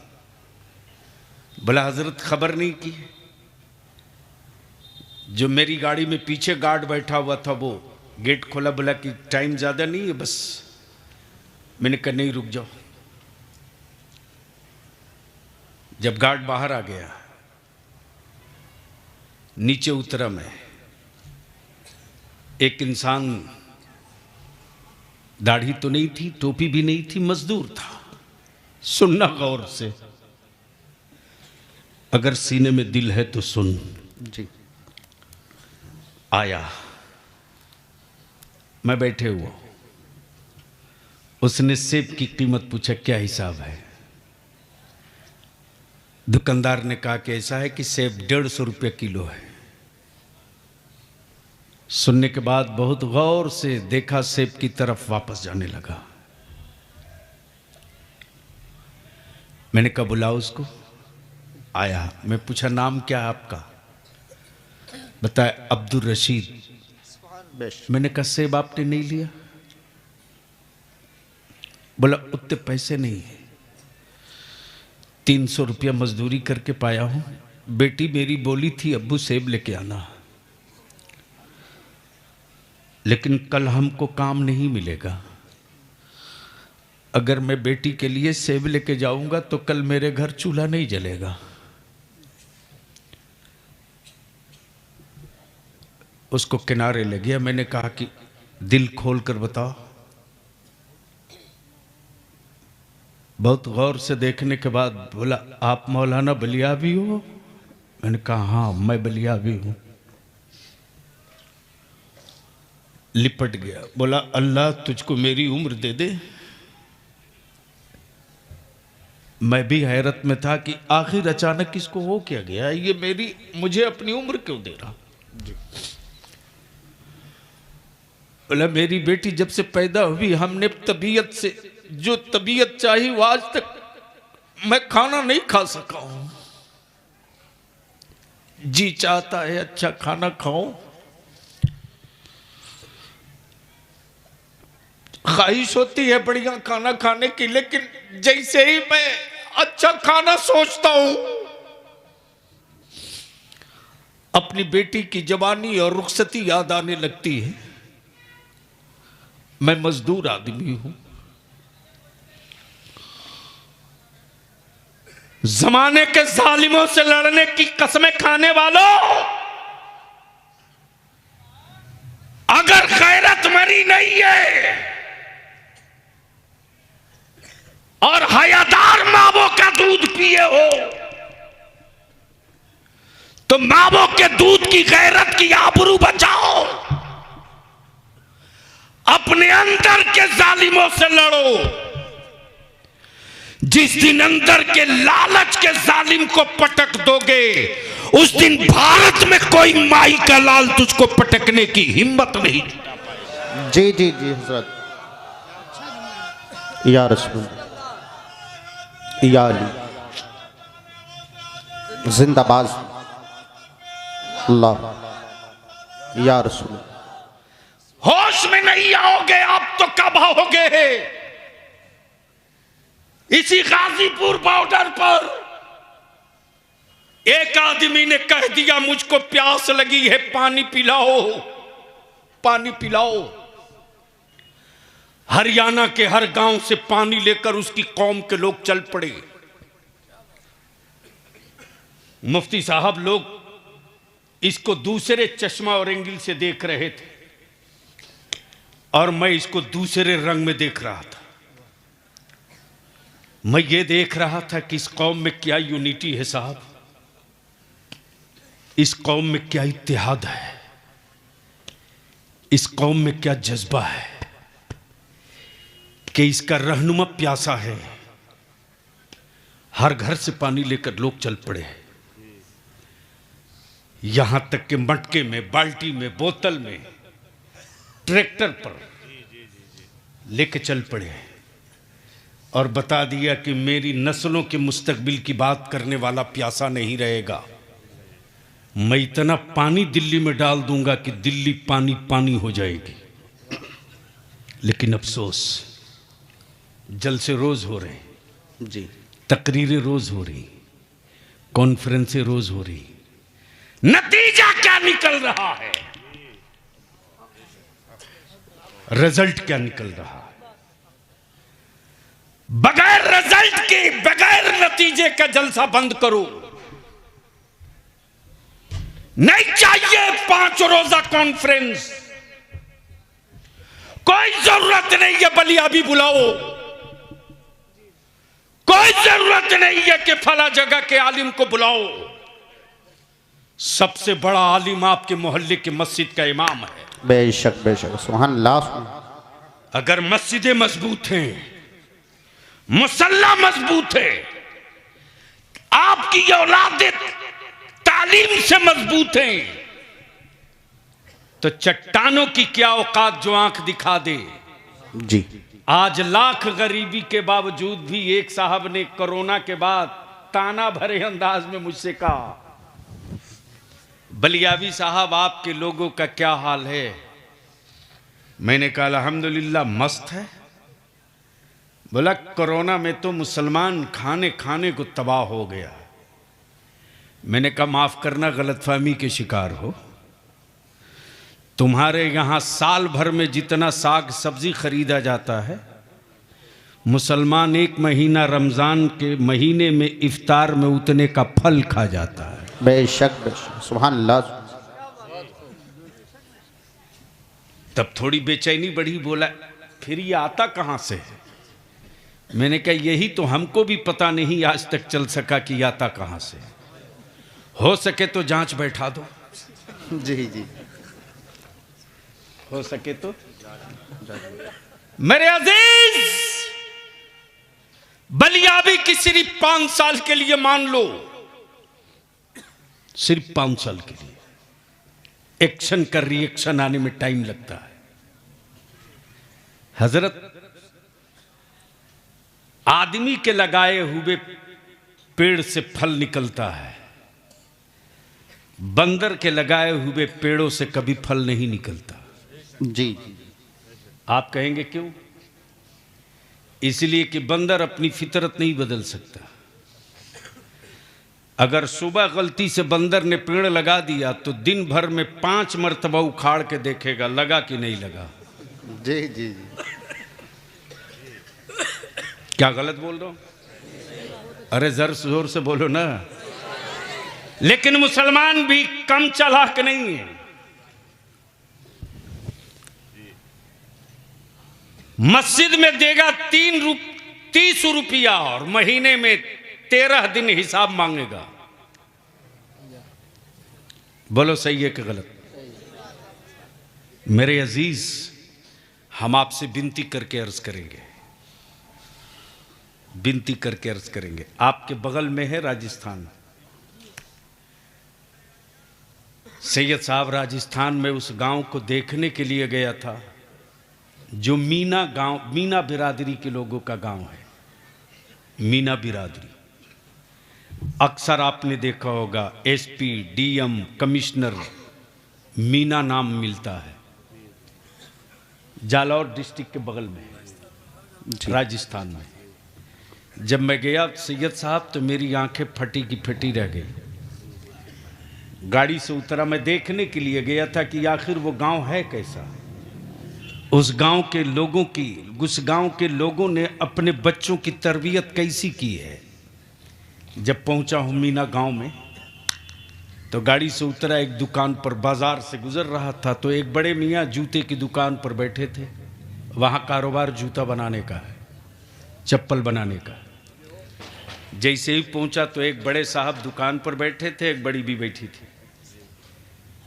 बोला हजरत खबर नहीं की? जो मेरी गाड़ी में पीछे गार्ड बैठा हुआ था वो गेट खोला। बोला कि टाइम ज़्यादा नहीं है बस। मैंने कहा नहीं रुक जाओ। जब गार्ड बाहर आ गया, नीचे उतरा मैं। एक इंसान, दाढ़ी तो नहीं थी, टोपी भी नहीं थी, मजदूर था। सुनना गौर से, अगर सीने में दिल है तो सुन। जी। आया, मैं बैठे हुआ। उसने सेब की कीमत पूछा, क्या हिसाब है? दुकानदार ने कहा कि ऐसा है कि सेब 150 रुपये किलो है। सुनने के बाद बहुत गौर से देखा, सेब की तरफ वापस जाने लगा। मैंने कहा बुलाओ उसको। आया, मैं पूछा नाम क्या है आपका? बताया अब्दुल रशीद। मैंने कहा सेब आपने नहीं लिया? बोला उतने पैसे नहीं है, 300 रुपया मजदूरी करके पाया हूं। बेटी मेरी बोली थी अब्बू सेब लेके आना, लेकिन कल हमको काम नहीं मिलेगा। अगर मैं बेटी के लिए सेब लेके जाऊंगा तो कल मेरे घर चूल्हा नहीं जलेगा। उसको किनारे ले गया। मैंने कहा कि दिल खोल कर बताओ। बहुत गौर से देखने के बाद बोला आप मौलाना बलियावी हो? मैंने कहा हाँ मैं बलियावी हूं। लिपट गया। बोला अल्लाह तुझको मेरी उम्र दे दे। मैं भी हैरत में था कि आखिर अचानक इसको हो क्या गया, ये मुझे अपनी उम्र क्यों दे रहा। बोला मेरी बेटी जब से पैदा हुई हमने तबीयत से जो तबीयत चाहिए वो आज तक मैं खाना नहीं खा सका हूं। जी चाहता है अच्छा खाना खाऊं, ख्वाहिश होती है बढ़िया खाना खाने की, लेकिन जैसे ही मैं अच्छा खाना सोचता हूं अपनी बेटी की जवानी और रुखसती याद आने लगती है। मैं मजदूर आदमी हूं। जमाने के जालिमों से लड़ने की कसमें खाने वालों, अगर गैरत मरी नहीं है और हयादार मावों का दूध पिए हो तो मावों के दूध की गैरत की आबरू बचाओ। अपने अंदर के जालिमों से लड़ो। जिस दिन अंदर के लालच के जालिम को पटक दोगे उस दिन भारत में कोई माई का लाल तुझको पटकने की हिम्मत नहीं। जी जी जी हजरत, या रसूल, या अली, जिंदाबाद अल्लाह, या रसूल। होश में नहीं आओगे आप तो कब आओगे? इसी गाजीपुर बॉर्डर पर एक आदमी ने कह दिया मुझको प्यास लगी है, पानी पिलाओ, पानी पिलाओ। हरियाणा के हर गांव से पानी लेकर उसकी कौम के लोग चल पड़े। मुफ्ती साहब लोग इसको दूसरे चश्मा और एंगल से देख रहे थे और मैं इसको दूसरे रंग में देख रहा था। मैं ये देख रहा था कि इस कौम में क्या यूनिटी है साहब, इस कौम में क्या इत्तेहाद है, इस कौम में क्या जज्बा है कि इसका रहनुमा प्यासा है। हर घर से पानी लेकर लोग चल पड़े, यहां तक कि मटके में, बाल्टी में, बोतल में, ट्रैक्टर पर लेके चल पड़े और बता दिया कि मेरी नस्लों के मुस्तकबिल की बात करने वाला प्यासा नहीं रहेगा, मैं इतना पानी दिल्ली में डाल दूंगा कि दिल्ली पानी पानी हो जाएगी। लेकिन अफसोस, जलसे रोज हो रहे हैं, जी तकरीरें रोज हो रही, कॉन्फ्रेंसें रोज हो रही, नतीजा क्या निकल रहा है, रिजल्ट क्या निकल रहा है? बगैर रिजल्ट के, बगैर नतीजे का जलसा बंद करो। नहीं चाहिए 5 रोजा कॉन्फ्रेंस, कोई जरूरत नहीं है बलिया भी बुलाओ, कोई जरूरत नहीं है कि फला जगह के आलिम को बुलाओ। सबसे बड़ा आलिम आपके मोहल्ले के मस्जिद का इमाम है। बेशक बेशक, सुभान अल्लाह। अगर मस्जिदें मजबूत हैं, मुसल्ला मजबूत है, आपकी औलाद तालीम से मजबूत हैं, तो चट्टानों की क्या औकात जो आंख दिखा दे। जी आज लाख गरीबी के बावजूद भी एक साहब ने कोरोना के बाद ताना भरे अंदाज में मुझसे कहा, बलियावी साहब आपके लोगों का क्या हाल है? मैंने कहा अल्हम्दुलिल्लाह मस्त है। बोला कोरोना में तो मुसलमान खाने खाने को तबाह हो गया। मैंने कहा माफ करना, गलतफहमी के शिकार हो। तुम्हारे यहां साल भर में जितना साग सब्जी खरीदा जाता है, मुसलमान एक महीना रमजान के महीने में इफ्तार में उतने का फल खा जाता है। बेशक बेशक, सुभान अल्लाह। तब थोड़ी बेचैनी बढ़ी। बोला फिर ये आता कहां से है? मैंने कहा यही तो हमको भी पता नहीं आज तक चल सका कि आता कहां से। हो सके तो जांच बैठा दो। जी जी, हो सके तो। मेरे अजीज, बलियाबी की सिर्फ 5 साल के लिए मान लो, सिर्फ 5 साल के लिए। एक्शन का रिएक्शन आने में टाइम लगता है। हजरत, आदमी के लगाए हुए पेड़ से फल निकलता है, बंदर के लगाए हुए पेड़ों से कभी फल नहीं निकलता। जी आप कहेंगे क्यों? इसलिए कि बंदर अपनी फितरत नहीं बदल सकता। अगर सुबह गलती से बंदर ने पेड़ लगा दिया तो दिन भर में 5 मरतबा उखाड़ के देखेगा लगा कि नहीं लगा। जी जी जी, क्या गलत बोल रहा हूं? अरे जर जोर से बोलो ना। लेकिन मुसलमान भी कम चालाक नहीं है। मस्जिद में देगा 30 रुपया और महीने में 13 दिन हिसाब मांगेगा। बोलो सही है कि गलत? मेरे अजीज, हम आपसे विनती करके अर्ज करेंगे, विनती करके अर्ज करेंगे। आपके बगल में है राजस्थान। सैयद साहब राजस्थान में उस गांव को देखने के लिए गया था जो मीना गांव, मीना बिरादरी के लोगों का गांव है। मीना बिरादरी अक्सर आपने देखा होगा, एसपी, डीएम, कमिश्नर मीना नाम मिलता है। जालौर डिस्ट्रिक्ट के बगल में है, राजस्थान में। जब मैं गया सैयद साहब तो मेरी आंखें फटी की फटी रह गई। गाड़ी से उतरा, मैं देखने के लिए गया था कि आखिर वो गांव है कैसा। उस गांव के लोगों की, उस गांव के लोगों ने अपने बच्चों की तरबियत कैसी की है। जब पहुंचा हूं मीना गांव में तो गाड़ी से उतरा, एक दुकान पर बाजार से गुजर रहा था तो एक बड़े मियाँ जूते की दुकान पर बैठे थे। वहां कारोबार जूता बनाने का है, चप्पल बनाने का। जैसे ही पहुंचा तो एक बड़े साहब दुकान पर बैठे थे, एक बड़ी भी बैठी थी।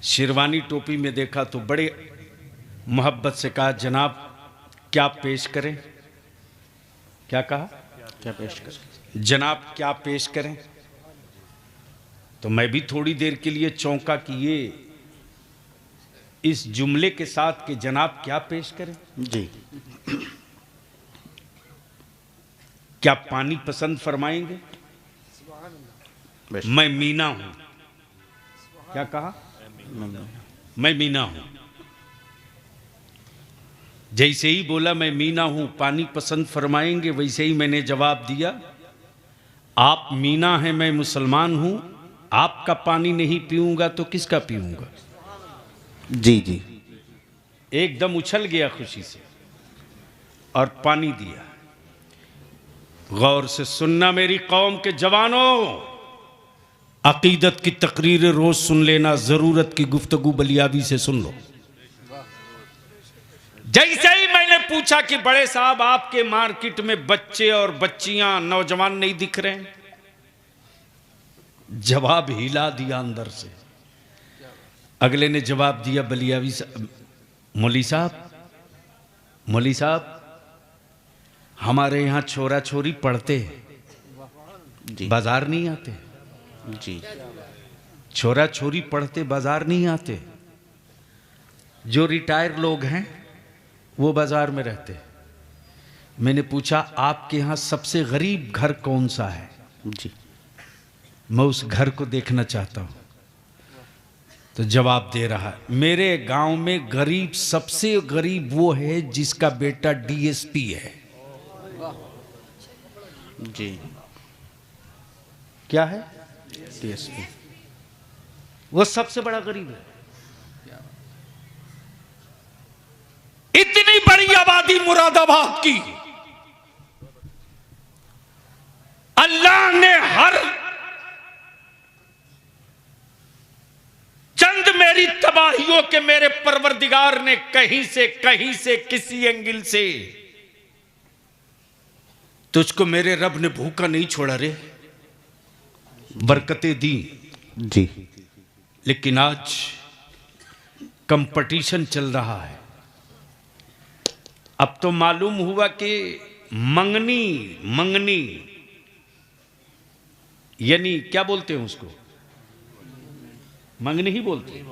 शेरवानी टोपी में देखा तो बड़े मोहब्बत से कहा, जनाब क्या पेश करें? क्या कहा? क्या पेश कर? जनाब क्या पेश करें? तो मैं भी थोड़ी देर के लिए चौंका कि ये इस जुमले के साथ कि जनाब क्या पेश करें। जी, क्या पानी पसंद फरमाएंगे? मैं मीना हूं, क्या कहा? मैं मीना हूं। जैसे ही बोला मैं मीना हूं, पानी पसंद फरमाएंगे, वैसे ही मैंने जवाब दिया, आप मीना हैं, मैं मुसलमान हूं, आपका पानी नहीं पीऊंगा तो किसका पीऊंगा? जी जी। एकदम उछल गया खुशी से और पानी दिया। गौर से सुनना मेरी कौम के जवानों, अकीदत की तकरीरें रोज सुन लेना, जरूरत की गुफ्तगू बलियाबी से सुन लो। जैसे ही मैंने पूछा कि बड़े साहब आपके मार्केट में बच्चे और बच्चियां नौजवान नहीं दिख रहे हैं, जवाब हिला दिया अंदर से। अगले ने जवाब दिया, बलियाबी मौली साहब हमारे यहां छोरा छोरी पढ़ते जी बाजार नहीं आते। जी। छोरा छोरी पढ़ते बाजार नहीं आते। जो रिटायर लोग हैं वो बाजार में रहते। मैंने पूछा आपके यहां सबसे गरीब घर कौन सा है? जी। मैं उस घर को देखना चाहता हूं। तो जवाब दे रहा है, मेरे गांव में गरीब, सबसे गरीब वो है जिसका बेटा डीएसपी है। जी। क्या है? डीएसपी। वो सबसे बड़ा गरीब है। इतनी बड़ी आबादी मुरादाबाद की, अल्लाह ने हर चंद मेरी तबाहियों के मेरे परवरदिगार ने कहीं से किसी एंगल से तुझको मेरे रब ने भूखा नहीं छोड़ा रे, बरकतें दी। जी। लेकिन आज कंपटीशन चल रहा है। अब तो मालूम हुआ कि मंगनी यानी क्या बोलते हैं उसको? मंगनी ही बोलते हैं।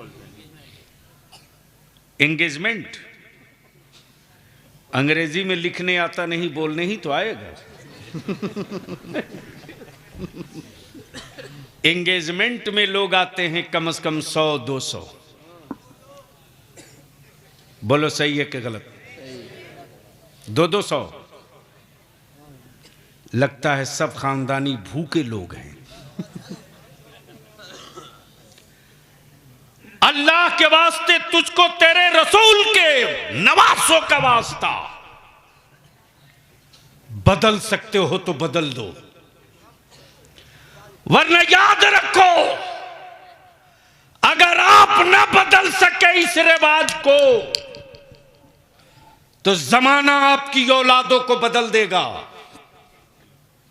एंगेजमेंट अंग्रेजी में लिखने आता नहीं, बोलने ही तो आएगा। एंगेजमेंट में लोग आते हैं कम से कम 100-200। बोलो सही है कि गलत? 200-200। लगता है सब खानदानी भूखे लोग हैं। अल्लाह के वास्ते तुझको तेरे रसूल के नवासों का वास्ता, बदल सकते हो तो बदल दो, वरना याद रखो अगर आप न बदल सके इस रिवाज को तो जमाना आपकी औलादों को बदल देगा।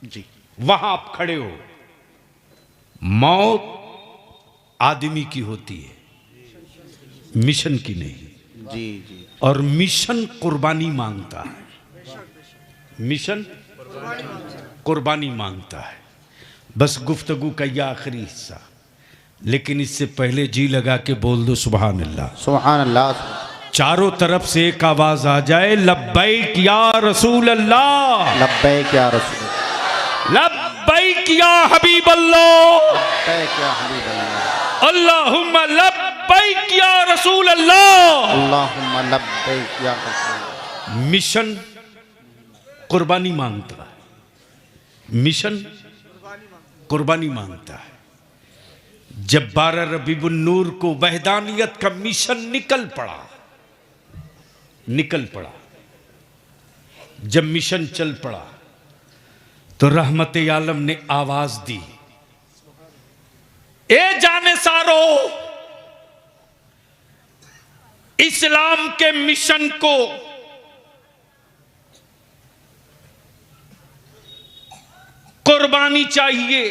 जी। वहां आप खड़े हो। मौत आदमी की होती है, मिशन की नहीं। जी जी। और मिशन कुर्बानी मांगता है। मिशन कुर्बानी मांगता है। बस गुफ्तगू का यह आखिरी हिस्सा, लेकिन इससे पहले जी लगा के बोल दो सुभान अल्लाह। सुभान अल्लाह। चारों तरफ से एक आवाज आ जाए, लब्बैक या रसूल अल्लाह, लब्बैक या रसूल, लब्बैक या हबीब अल्लाह, लब्बैक या हबीब अल्लाह, अल्लाहुम्मा लब्बैक या रसूल अल्लाह, अल्लाहुम्मा लब्बैक या रसूल। मिशन कुर्बानी मांगता है। मिशन कुर्बानी मांगता है। जब 12 रबीउन नूर को वहदानियत का मिशन निकल पड़ा, जब मिशन चल पड़ा तो रहमत आलम ने आवाज दी, ए जाने सारो, इस्लाम के मिशन को कुर्बानी चाहिए,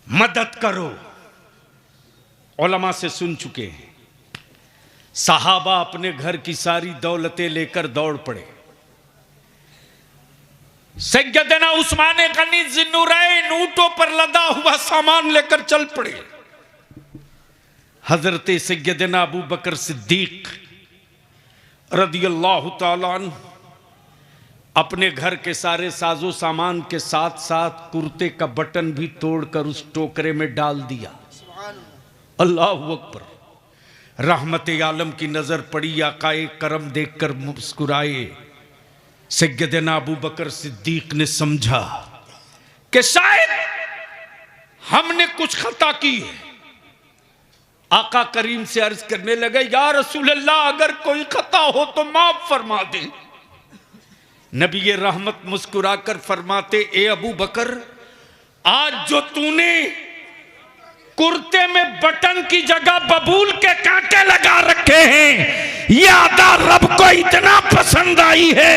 मदद करो। उलमा से सुन चुके हैं, सहाबा अपने घर की सारी दौलतें लेकर दौड़ पड़े। सैयदना उस्मान गनी ज़िन्नुरैन ऊंटों पर लदा हुआ सामान लेकर चल पड़े। हजरत सैयदना अबू बकर सिद्दीक रदियल्लाहु ताला अन्हु अपने घर के सारे साजो सामान के साथ साथ कुर्ते का बटन भी तोड़कर उस टोकरे में डाल दिया। अल्लाह अकबर। रहमत आलम की नजर पड़ी, आकाए करम देखकर मुस्कुराए। सैयदना अबू बकर सिद्दीक ने समझा कि शायद हमने कुछ खता की है। आका करीम से अर्ज करने लगे, या रसूल अल्लाह, अगर कोई खता हो तो माफ फरमा दे। नबी रहमत मुस्कुराकर फरमाते, ए अबू बकर, आज जो तूने कुर्ते में बटन की जगह बबूल के कांटे लगा रखे हैं, ये अदा रब को इतना पसंद आई है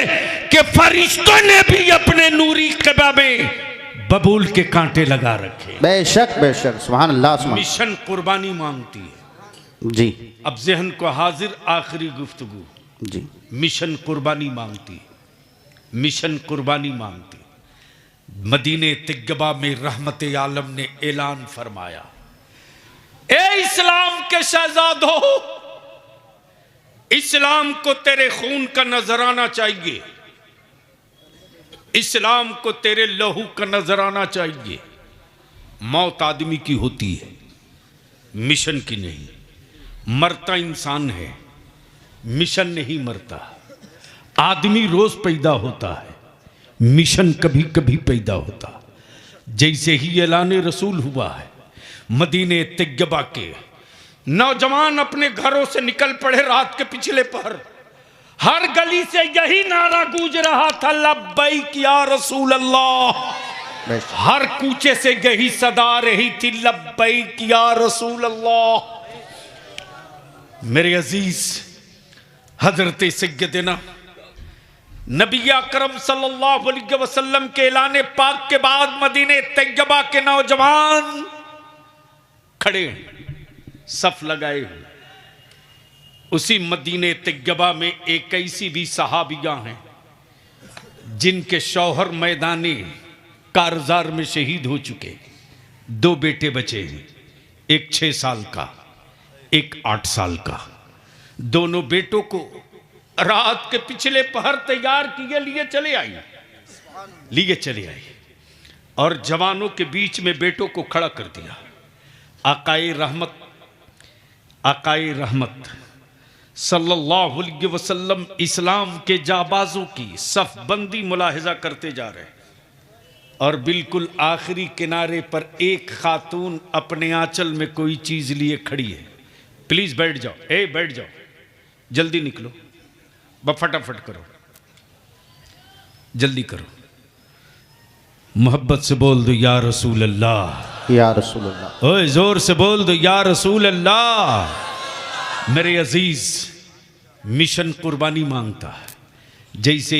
कि फरिश्तों ने भी अपने नूरी क़िबा में बबूल के कांटे लगा रखे। बेशक बेशक, सुभान अल्लाह। सुभान मिशन कुर्बानी मांगती है जी। अब जहन को हाजिर, आखिरी गुफ्तगू। जी। मिशन कुर्बानी मांगती है, मिशन कुर्बानी मांगती। मदीने तिग्बा में रहमत आलम ने ऐलान फरमाया, ए इस्लाम के शहजादों, इस्लाम को तेरे खून का नजराना चाहिए, इस्लाम को तेरे लहू का नजराना चाहिए। मौत आदमी की होती है, मिशन की नहीं। मरता इंसान है, मिशन नहीं मरता। आदमी रोज पैदा होता है, मिशन कभी कभी पैदा होता। जैसे ही ऐलान रसूल हुआ है, मदीने तिग्बा के नौजवान अपने घरों से निकल पड़े। रात के पिछले पहर हर गली से यही नारा गूंज रहा था, लब्बैक या रसूल अल्लाह। हर कूचे से यही सदा आ रही थी, लब्बैक या रसूल अल्लाह। मेरे अजीज, हजरत सैयदना नबी अकरम सल्लल्लाहु अलैहि वसल्लम के ऐलान पाक के बाद मदीने तिग्बा के नौजवान खड़े, सफ लगाए हुए। उसी मदीने तिग्बा में एक ऐसी भी सहाबियां हैं जिनके शौहर मैदाने कारजार में शहीद हो चुके। 2 बेटे बचे हैं, एक 6 साल का, एक 8 साल का। दोनों बेटों को रात के पिछले पहर तैयार किए लिए चले आई और जवानों के बीच में बेटों को खड़ा कर दिया। आकाए रहमत सल्लल्लाहु अलैहि वसल्लम इस्लाम के जाबाजों की सफबंदी मुलाहिजा करते जा रहे हैं और बिल्कुल आखिरी किनारे पर एक खातून अपने आंचल में कोई चीज लिए खड़ी है। प्लीज बैठ जाओ, बैठ जाओ, जल्दी निकलो, फटाफट करो, जल्दी करो। मोहब्बत से बोल दो, या रसूल अल्लाह, या रसूल अल्लाह। ओए जोर से बोल दो, या रसूल अल्लाह। मेरे अजीज, मिशन कुर्बानी मांगता है। जैसे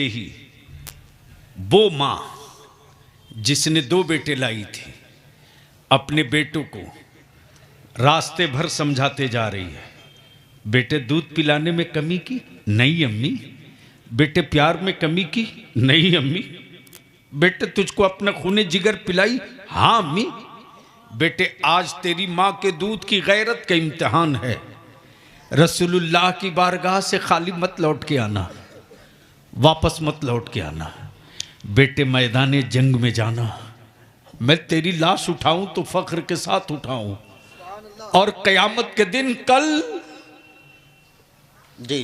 ही वो मां जिसने 2 बेटे लाई थी, अपने बेटों को रास्ते भर समझाते जा रही है, बेटे दूध पिलाने में कमी की नहीं अम्मी, बेटे प्यार में कमी की नहीं अम्मी, बेटे तुझको अपना खूने जिगर पिलाई, हाँ अम्मी, बेटे आज तेरी माँ के दूध की गैरत का इम्तिहान है। रसूलुल्लाह की बारगाह से खाली मत लौट के आना, वापस मत लौट के आना। बेटे मैदाने जंग में जाना, मैं तेरी लाश उठाऊं तो फख्र के साथ उठाऊं, और कयामत के दिन कल जी।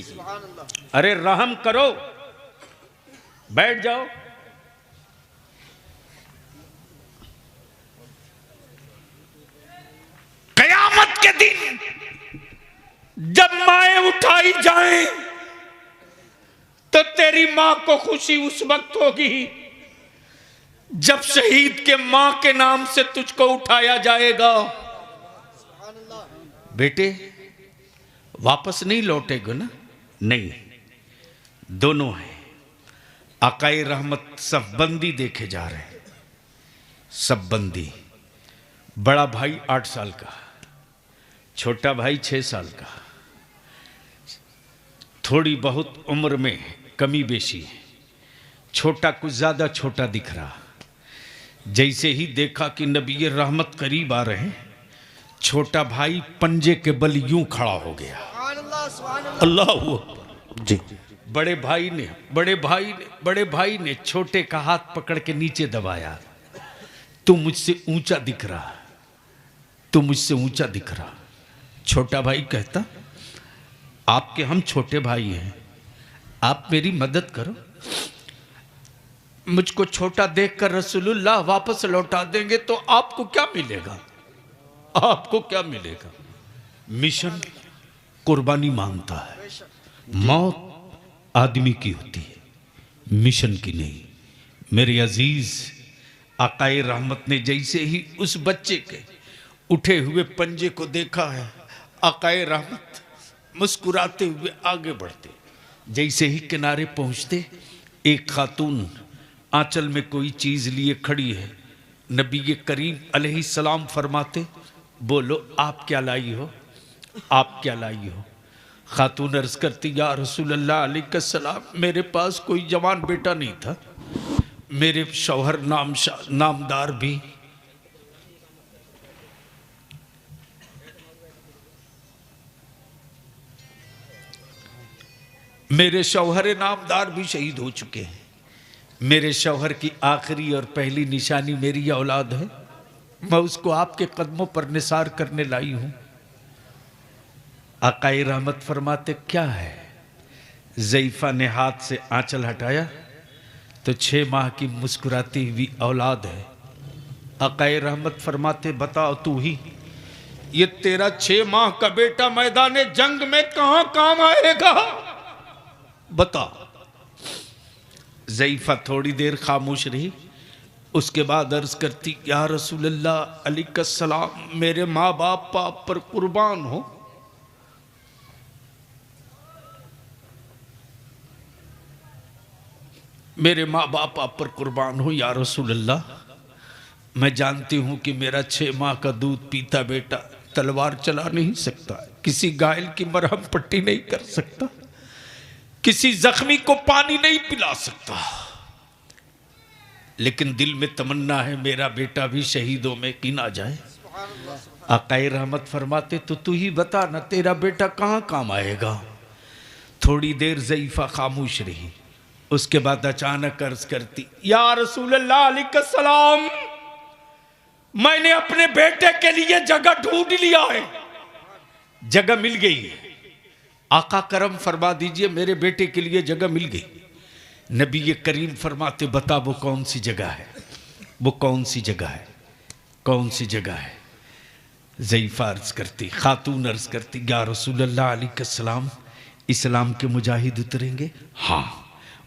अरे रहम करो, बैठ जाओ। कयामत के दिन जब माएं उठाई जाएं तो तेरी मां को खुशी उस वक्त होगी जब शहीद के मां के नाम से तुझको उठाया जाएगा। बेटे वापस नहीं लौटेगा ना? नहीं, दोनों हैं। आकाए रहमत सफबंदी देखे जा रहे हैं। सफबंदी, बड़ा भाई 8 साल का, छोटा भाई 6 साल का। थोड़ी बहुत उम्र में कमी बेशी है। छोटा कुछ ज्यादा छोटा दिख रहा। जैसे ही देखा कि नबी रहमत करीब आ रहे हैं, छोटा भाई पंजे के बल यूं खड़ा हो गया। अल्लाह जी। बड़े भाई ने छोटे का हाथ पकड़ के नीचे दबाया। तू मुझसे ऊंचा दिख रहा, तू मुझसे ऊंचा दिख रहा। छोटा भाई कहता, आपके हम छोटे भाई हैं, आप मेरी मदद करो, मुझको छोटा देखकर रसूलुल्लाह वापस लौटा देंगे तो आपको क्या मिलेगा, आपको क्या मिलेगा। मिशन कुर्बानी मांगता है। मौत आदमी की होती है, मिशन की नहीं। मेरे अजीज, आकाए रहमत ने जैसे ही उस बच्चे के उठे हुए पंजे को देखा है, आकाए रहमत मुस्कुराते हुए आगे बढ़ते। जैसे ही किनारे पहुंचते, एक खातून आंचल में कोई चीज लिए खड़ी है। नबी करीम अलैहिस्सलाम फरमाते, बोलो आप क्या लाई हो, आप क्या लाई हो। खातून अर्ज करती, या रसूल अल्लाह अलैहिस्सलाम, मेरे पास कोई जवान बेटा नहीं था, मेरे शौहर नामदार भी मेरे शौहर नामदार भी शहीद हो चुके हैं। मेरे शौहर की आखिरी और पहली निशानी मेरी औलाद है, मैं उसको आपके कदमों पर निसार करने लाई हूं। आकाए रहमत फरमाते, क्या है। ज़ईफ़ा ने हाथ से आंचल हटाया तो 6 माह की मुस्कुराती हुई औलाद है। आकाए रहमत फरमाते, बताओ तू ही, ये तेरा 6 माह का बेटा मैदान जंग में कहां काम आएगा, बता। ज़ईफ़ा थोड़ी देर खामोश रही, उसके बाद अर्ज करती, या रसूलल्लाह अलैहिस्सलाम, मेरे माँ बाप आप पर कुर्बान हो। मेरे माँ बाप आप पर कुर्बान हो या रसूलल्लाह। मैं जानती हूं कि मेरा 6 माह का दूध पीता बेटा तलवार चला नहीं सकता, किसी घायल की मरहम पट्टी नहीं कर सकता, किसी जख्मी को पानी नहीं पिला सकता, लेकिन दिल में तमन्ना है मेरा बेटा भी शहीदों में गिना जाए। आकाए रहमत फरमाते, तो तू ही बता ना, तेरा बेटा कहां काम आएगा। थोड़ी देर ज़ईफ़ा खामोश रही, उसके बाद अचानक अर्ज करती, या रसूलल्लाह अलैहिस्सलाम, मैंने अपने बेटे के लिए जगह ढूंढ लिया है, जगह मिल गई है। आका करम फरमा दीजिए, मेरे बेटे के लिए जगह मिल गई। नबी करीम फरमाते, बता वो कौन सी जगह है, वो कौन सी जगह है, कौन सी जगह है। ज़ईफ़ा अर्ज करती, खातून अर्ज करती, या रसूलल्लाह अलैहिस्सलाम, इस्लाम के मुजाहिद उतरेंगे, हाँ।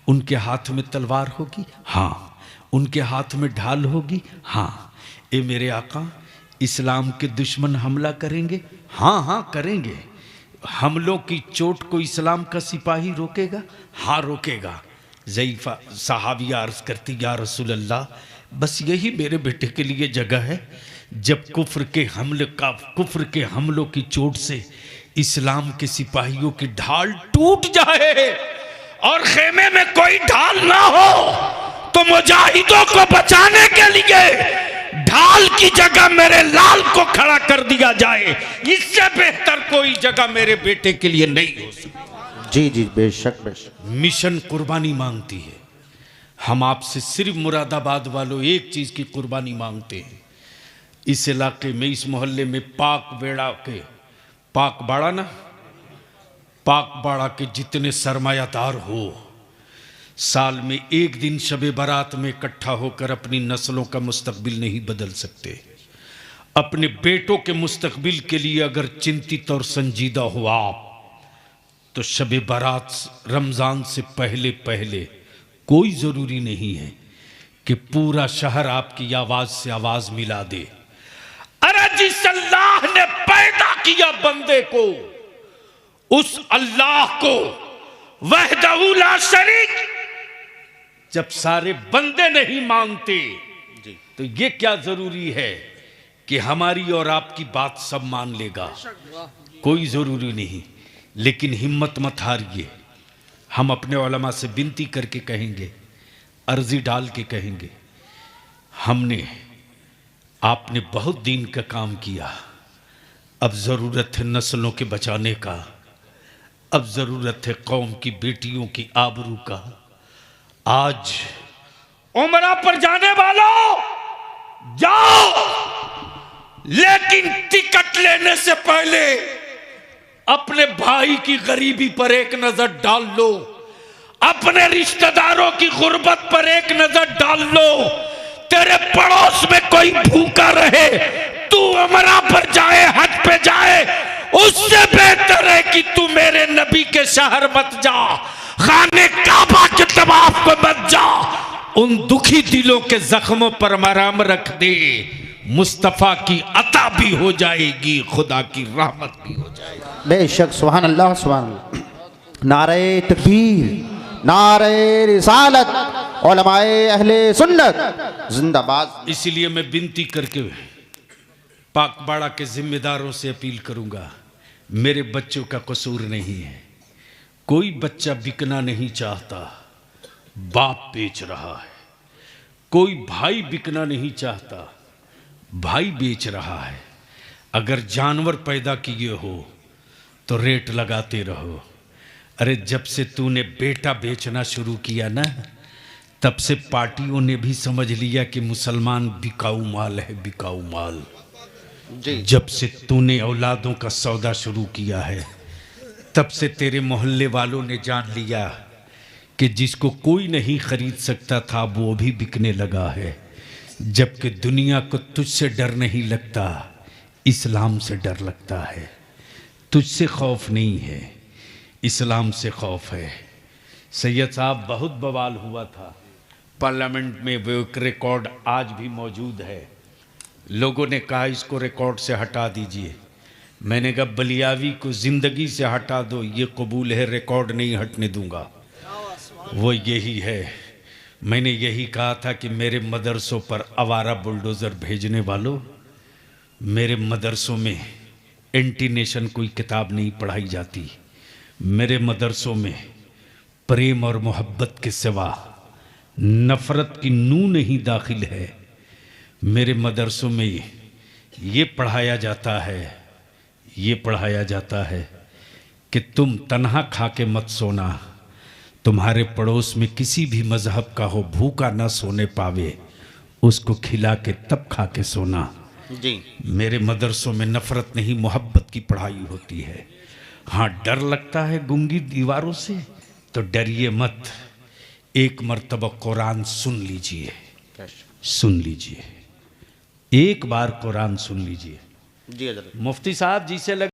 उनके हाथ में तलवार होगी, हाँ। उनके हाथ में ढाल होगी, हाँ। ए मेरे आका, इस्लाम के दुश्मन हमला करेंगे, हाँ हाँ करेंगे। हमलों की चोट को इस्लाम का सिपाही रोकेगा, हाँ रोकेगा। ज़ईफ़ा सहाबिया अर्ज करती, या रसूल अल्लाह, बस यही मेरे बेटे के लिए जगह है, जब कुफ्र के हमलों की चोट से इस्लाम के सिपाहियों की ढाल टूट जाए और खेमे में कोई ढाल ना हो, तो मुजाहिदों को बचाने के लिए ढाल की जगह मेरे लाल को खड़ा कर दिया जाए, इससे बेहतर कोई जगह मेरे बेटे के लिए नहीं हो सकती। जी जी, बेशक बेशक। मिशन कुर्बानी मांगती है। हम आपसे सिर्फ मुरादाबाद वालों एक चीज की कुर्बानी मांगते हैं। इस इलाके में, इस मोहल्ले में पाक बाड़ा के जितने सरमायादार हो, साल में एक दिन शबे बारात में इकट्ठा होकर अपनी नस्लों का मुस्तकबिल नहीं बदल सकते। अपने बेटों के मुस्तकबिल के लिए अगर चिंतित और संजीदा हो आप, तो शबे बारात रमज़ान से पहले पहले कोई ज़रूरी नहीं है कि पूरा शहर आपकी आवाज़ से आवाज़ मिला दे। अरे जिस अल्लाह ने पैदा किया बंदे को, उस अल्लाह को वहदहू ला शरीक जब सारे बंदे नहीं मानते, तो ये क्या जरूरी है कि हमारी और आपकी बात सब मान लेगा? कोई जरूरी नहीं। लेकिन हिम्मत मत हारिए। हम अपने उलमा से विनती करके कहेंगे, अर्जी डाल के कहेंगे, आपने बहुत दीन का काम किया, अब ज़रूरत है नस्लों के बचाने का। अब जरूरत है कौम की बेटियों की आबरू का। आज उमरा पर जाने वालों जाओ, लेकिन टिकट लेने से पहले अपने भाई की गरीबी पर एक नजर डाल लो, अपने रिश्तेदारों की गुर्बत पर एक नजर डाल लो। तेरे पड़ोस में कोई भूखा रहे, तू उमरा पर जाए, हज पे जाए, उससे बेहतर है कि तू मेरे नबी के शहर मत जा, खाने काबा के तवाफ पे मत जा। उन दुखी दिलों के जख्मों पर मरहम रख दे, मुस्तफा की अता भी हो जाएगी, खुदा की रहमत भी हो जाएगी। बेशक सुभान अल्लाह सुभान अल्लाह। नारे तकबीर, नारे रिसालत, उलमाए अहले सुन्नत जिंदाबाद। इसलिए मैं विनती करके पाकबाड़ा के जिम्मेदारों से अपील करूंगा, मेरे बच्चों का कसूर नहीं है, कोई बच्चा बिकना नहीं चाहता, बाप बेच रहा है। कोई भाई बिकना नहीं चाहता, भाई बेच रहा है। अगर जानवर पैदा किए हो तो रेट लगाते रहो। अरे जब से तूने बेटा बेचना शुरू किया ना, तब से पार्टियों ने भी समझ लिया कि मुसलमान बिकाऊ माल है, बिकाऊ माल। जी जब से तूने औलादों का सौदा शुरू किया है, तब से तेरे मोहल्ले वालों ने जान लिया कि जिसको कोई नहीं खरीद सकता था वो भी बिकने लगा है। जबकि दुनिया को तुझसे डर नहीं लगता, इस्लाम से डर लगता है। तुझसे खौफ नहीं है, इस्लाम से खौफ है। सैयद साहब बहुत बवाल हुआ था पार्लियामेंट में, वो एक रिकॉर्ड आज भी मौजूद है। लोगों ने कहा इसको रिकॉर्ड से हटा दीजिए। मैंने कहा बलियावी को ज़िंदगी से हटा दो, ये कबूल है, रिकॉर्ड नहीं हटने दूंगा। वो यही है, मैंने यही कहा था कि मेरे मदरसों पर आवारा बुलडोज़र भेजने वालों, मेरे मदरसों में एंटी नेशन कोई किताब नहीं पढ़ाई जाती। मेरे मदरसों में प्रेम और मोहब्बत के सिवा नफ़रत की नूं नहीं दाखिल है। मेरे मदरसों में ये पढ़ाया जाता है, ये पढ़ाया जाता है कि तुम तन्हा खा के मत सोना, तुम्हारे पड़ोस में किसी भी मज़हब का हो, भूखा ना सोने पावे, उसको खिला के तब खा के सोना। जी मेरे मदरसों में नफ़रत नहीं, मोहब्बत की पढ़ाई होती है। हाँ, डर लगता है गूंगी दीवारों से, तो डरिए मत, एक मर्तबा कुरान सुन लीजिए, सुन लीजिए, एक बार कुरान सुन लीजिए। जी हज़रत। मुफ्ती साहब जी से लग